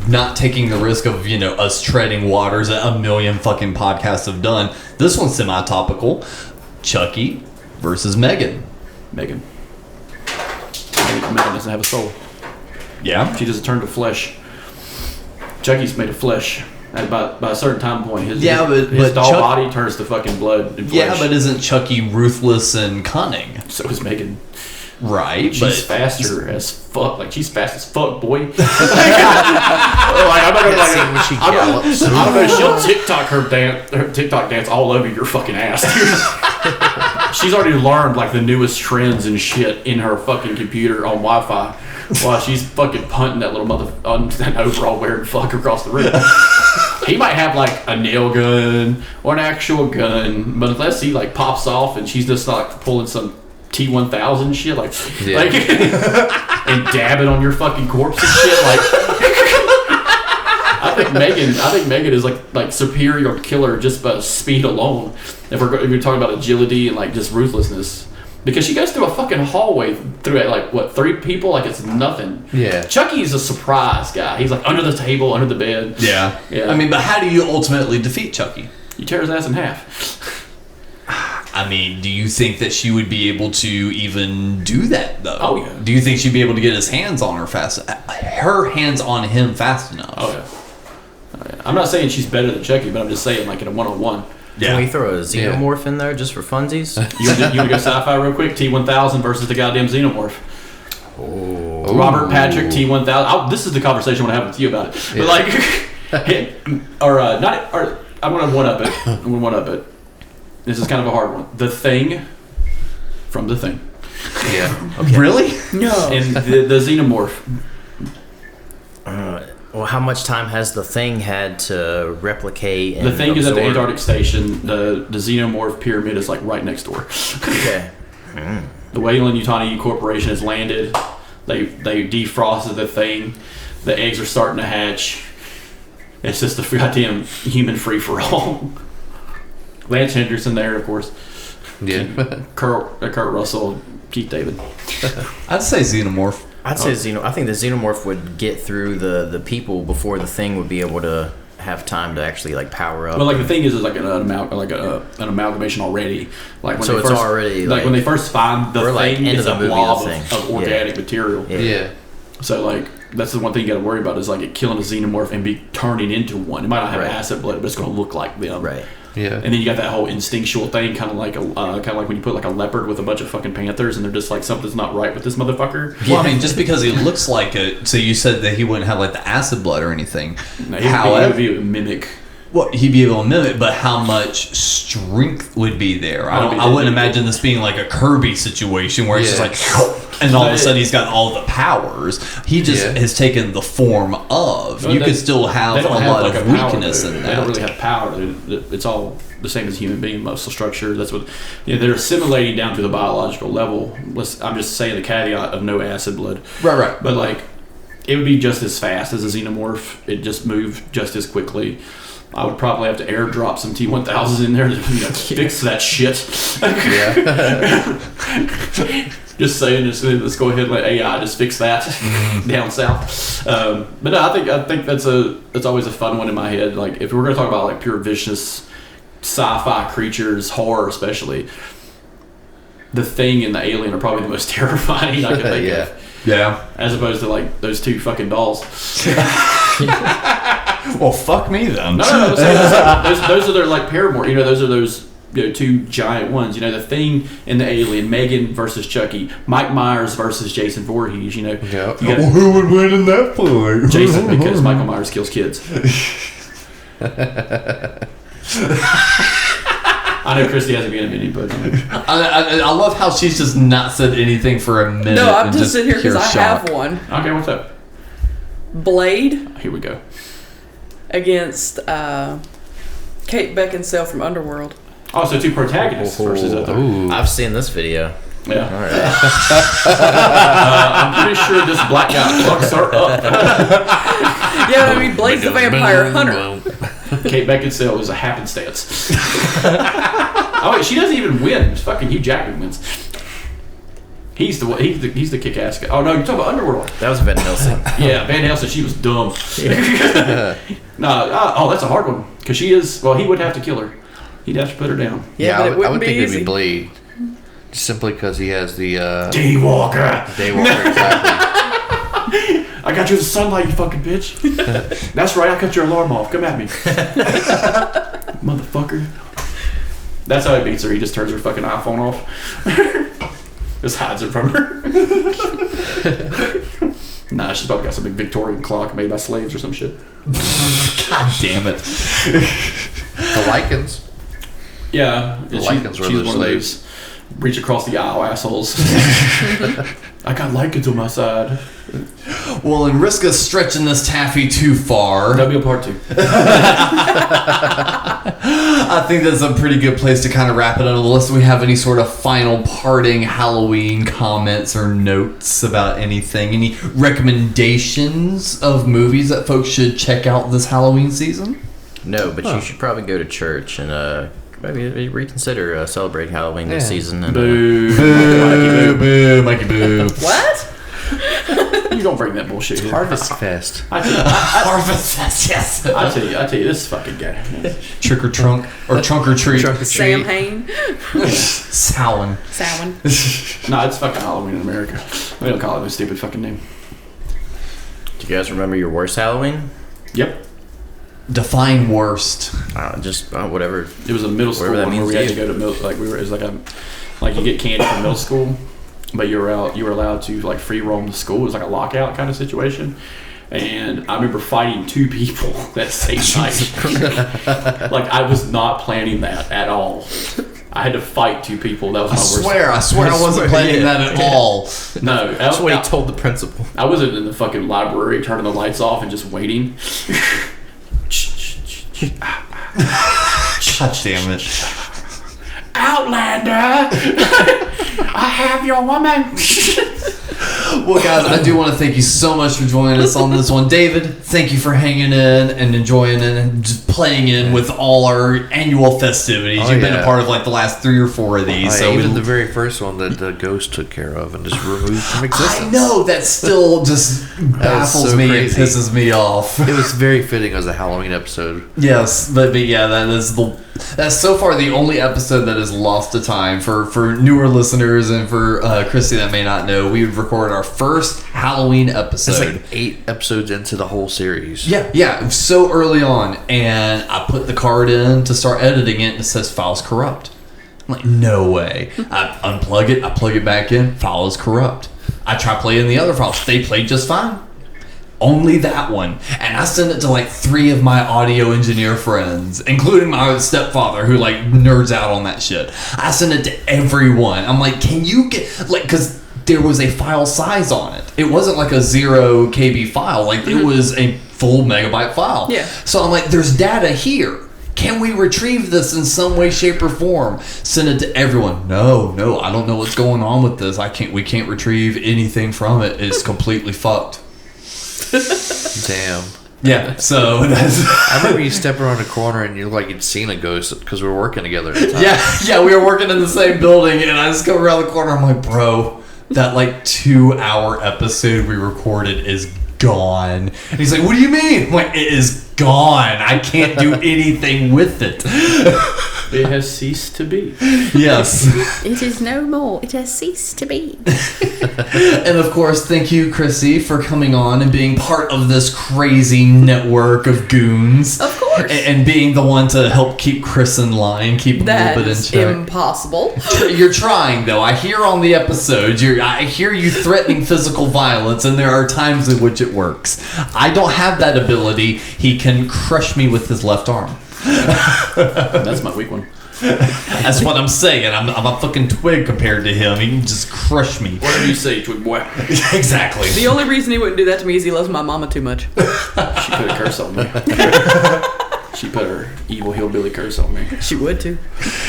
not taking the risk of us treading waters that a million fucking podcasts have done. This one's semi-topical. Chucky versus Megan. Megan doesn't have a soul. Yeah. She doesn't turn to flesh. Chucky's made of flesh. And by a certain time point, his but doll Chuck- body turns to fucking blood and flesh. Yeah, but isn't Chucky ruthless and cunning? So is Megan. Right. She's but faster as fuck. Like, she's fast as fuck, boy. Like, I'm not gonna like. Scene when she I gallops. don't know. She'll her TikTok dance all over your fucking ass. She's already learned like the newest trends and shit in her fucking computer on Wi-Fi, while she's fucking punting that little that overall wearing fuck across the room. He might have like a nail gun or an actual gun, but unless he like pops off and she's just like pulling some T-1000 shit, like and dabbing on your fucking corpse and shit, like. I think Megan is like superior killer just by speed alone. If we're talking about agility and like just ruthlessness, because she goes through a fucking hallway through it, like what, 3 people, like it's nothing. Yeah. Chucky's a surprise guy. He's like under the table, under the bed. yeah. Yeah. I mean, but how do you ultimately defeat Chucky? You tear his ass in half. I mean, do you think that she would be able to even do that though? Oh, yeah. Do you think she'd be able to get her hands on him fast enough? Oh yeah. I'm not saying she's better than Chucky, but I'm just saying like in a one-on-one. Can we throw a xenomorph in there just for funsies? You want to go sci-fi real quick? T-1000 versus the goddamn xenomorph. Oh. Robert Patrick T-1000. This is the conversation I want to have with you about it. But like, I'm gonna one up it. This is kind of a hard one. The Thing from the Thing. Yeah. Really? No. And the Xenomorph. Well, how much time has the Thing had to replicate? And The Thing is at the absorb? Antarctic station. The Xenomorph pyramid is like right next door. Okay. The Weyland-Yutani Corporation has landed. They defrosted the Thing. The eggs are starting to hatch. It's just a goddamn human free-for-all. Lance Henderson there, of course. Yeah. Kurt Russell, Keith David. I'd say Xenomorph. I'd say I think the Xenomorph would get through the people before the Thing would be able to have time to actually like power up. Well, like the Thing is like an amalgamation already. Like when So they it's first, already, like like- when they first find the we're, like, Thing, into it's the a movie blob of the of Thing. organic material. Yeah. Yeah. So like that's the one thing you got to worry about is like it killing a Xenomorph and be turning into one. It might not have Right. acid blood, but it's going to look like them. Right. Yeah. And then you got that whole instinctual thing, kind of like when you put like a leopard with a bunch of fucking panthers, and they're just like something's not right with this motherfucker. Well, I mean, just because he looks like it, so you said that he wouldn't have like the acid blood or anything. No, he However, would be a mimic. well, he'd be able to mimic, but how much strength would be there? I wouldn't imagine this being like a Kirby situation where it's Yeah. just like, and all of a sudden he's got all the powers. He just Yeah. has taken the form of. No, You they- could still have They a don't lot have of like a power, weakness though. in They don't that. really have power. It's all the same as a human being. Muscle structure. That's what they're assimilating down to the biological level. I'm just saying the caveat of no acid blood. Right. But like, it would be just as fast as a Xenomorph. It just moved just as quickly. I would probably have to airdrop some T-1000s in there to fix that shit. Yeah. Just saying, let's go ahead and let AI just fix that down south. But no, I think that's always a fun one in my head. Like if we're gonna talk about like pure vicious sci-fi creatures, horror especially, the Thing and the Alien are probably the most terrifying I can think Yeah. of. Yeah. As opposed to like those two fucking dolls. Well, fuck me then. No, I'm saying those are their like Paramore. Those are those two giant ones. The Thing and the Alien, Megan versus Chucky, Mike Myers versus Jason Voorhees. Yeah. You got Who would win in that fight? Jason because Michael Myers kills kids. I know Christy hasn't been in any, but I love how she's just not said anything for a minute. No, I'm and just sitting here because pure I shock. have one. okay, what's up? Blade Here we go. against Kate Beckinsale from Underworld. Oh, so two protagonists versus other. I've seen this video. Yeah. All right. I'm pretty sure this black guy fucks her up. Yeah, I mean, Blade's the vampire hunter. Kate Beckinsale is a happenstance. Oh wait, she doesn't even win. Fucking Hugh Jackman wins. He's the kick-ass guy. Oh no, you're talking about Underworld. That was Van Helsing. Yeah, Van Helsing. She was dumb. No, that's a hard one because she is. Well, he would have to kill her. He'd have to put her down. Yeah, I but it would wouldn't be think easy. it'd be Blade. Simply because he has the Daywalker. Daywalker, exactly. I got you in the sunlight, you fucking bitch. That's right. I cut your alarm off. Come at me, motherfucker. That's how he beats her. He just turns her fucking iPhone off. Just hides it from her. Nah, she's probably got some big Victorian clock made by slaves or some shit. God damn it. The Lycans. Yeah, The Lycans were she's those one of those reach across the aisle assholes. I got Lycans on my side. Well, and Riska's stretching this taffy too far. That'll be a part 2. I think that's a pretty good place to kind of wrap it up. Unless we have any sort of final parting Halloween comments or notes about anything. Any recommendations of movies that folks should check out this Halloween season? No, but you should probably go to church and maybe reconsider celebrating Halloween this season. And, Boo. Boo, boo, Mikey boo. What? You don't bring that bullshit here. Harvest Fest. Harvest Fest, yes. I tell you, this fucking guy. Trick or trunk, or trunk or treat. Trunk or Sam treat. Hain. Samhain. Samhain. Nah, it's fucking Halloween in America. We don't call it a stupid fucking name. do you guys remember your worst Halloween? Yep. Define worst. Just whatever. It was a middle school Whatever that one where means we to had to you. go to it was like you get candy from middle school, but you were allowed to like free roam the school. It was like a lockout kind of situation. And I remember fighting 2 people that same night. Like I was not planning that at all. I had to fight 2 people. That was my worst. I swear I wasn't planning that at all. No, That's what he told the principal. I wasn't in the fucking library turning the lights off and just waiting. God damn it. Outlander! I have your woman! Well, guys, I do want to thank you so much for joining us on this one. David, thank you for hanging in and enjoying it and just playing in with all our annual festivities. Oh, You've been a yeah. part of like the last 3 or 4 of these. So even the very first one that the ghost took care of and just removed from existence. I know, that still just baffles so me crazy. and pisses me off. It was very fitting as a Halloween episode. Yes, but yeah, that's so far the only episode that is lost to time for newer listeners and for Christy that may not know. We would record our first Halloween episode. It's like 8 episodes into the whole series. Yeah, so early on, and I put the card in to start editing it, and it says files corrupt. I'm like, no way. I unplug it, I plug it back in, file is corrupt. I try playing the other files, they played just fine. Only that one. And I send it to like 3 of my audio engineer friends, including my stepfather who like nerds out on that shit. I send it to everyone. I'm like, can you get, like, because there was a file size on it. It wasn't like a 0 KB file. Like, it was a full megabyte file. Yeah. So I'm like, there's data here. Can we retrieve this in some way, shape, or form? Send it to everyone. No, I don't know what's going on with this. We can't retrieve anything from it. It's completely fucked. Damn. Yeah, so that's... I remember you step around a corner and you looked like you'd seen a ghost because we were working together at the time. Yeah, we were working in the same building, and I just come around the corner. I'm like, bro, that like 2-hour episode we recorded is gone. And he's like, what do you mean? I'm like, it is gone. I can't do anything with it. It has ceased to be. Yes. It is no more. It has ceased to be. And of course, thank you, Chrissy, for coming on and being part of this crazy network of goons. Of course. And being the one to help keep Chris in line, keep him a little bit in That's check. impossible. You're trying, though. I hear on the episodes, I hear you threatening physical violence, and there are times in which it works. I don't have that ability. He can crush me with his left arm. That's my weak one. That's what I'm saying. I'm a fucking twig compared to him. He can just crush me. Whatever you say, twig boy. Exactly. The only reason he wouldn't do that to me is he loves my mama too much. She put a curse on me. She put her evil hillbilly curse on me. She would too.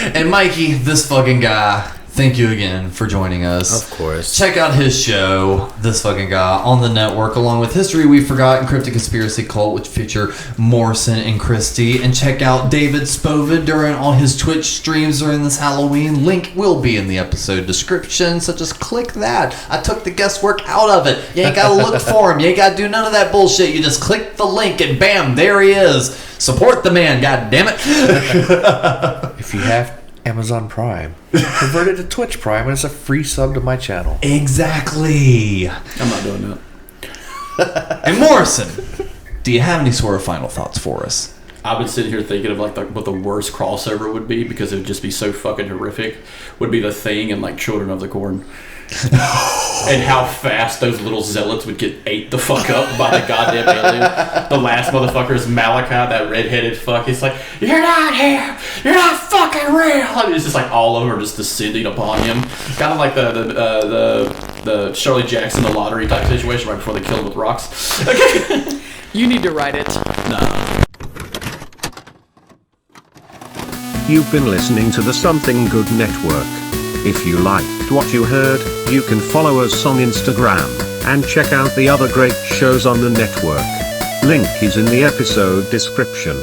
And Mikey, this fucking guy, thank you again for joining us. Of course. Check out his show, This Fucking Guy, on the network, along with History We Forgot and Cryptic Conspiracy Cult, which feature Morrison and Christie. And check out David Spovin during all his Twitch streams during this Halloween. Link will be in the episode description, so just click that. I took the guesswork out of it. You ain't gotta look for him. You ain't gotta do none of that bullshit. You just click the link and bam, there he is. Support the man, god damn it. If you have Amazon Prime, convert it to Twitch Prime and it's a free sub to my channel. Exactly. I'm not doing that. And Morrison, do you have any sort of final thoughts for us? I've been sitting here thinking of like what the worst crossover would be, because it would just be so fucking horrific. Would be The Thing and like Children of the Corn. And how fast those little zealots would get ate the fuck up by the goddamn alien. The last motherfucker is Malachi, that redheaded fuck. He's like, you're not here, you're not fucking real. And it's just like all over, just descending upon him. Kind of like the Shirley Jackson, the lottery type situation right before they kill him with rocks. You need to write it. Nah. You've been listening to the Something Good Network. If you liked what you heard, you can follow us on Instagram, and check out the other great shows on the network. Link is in the episode description.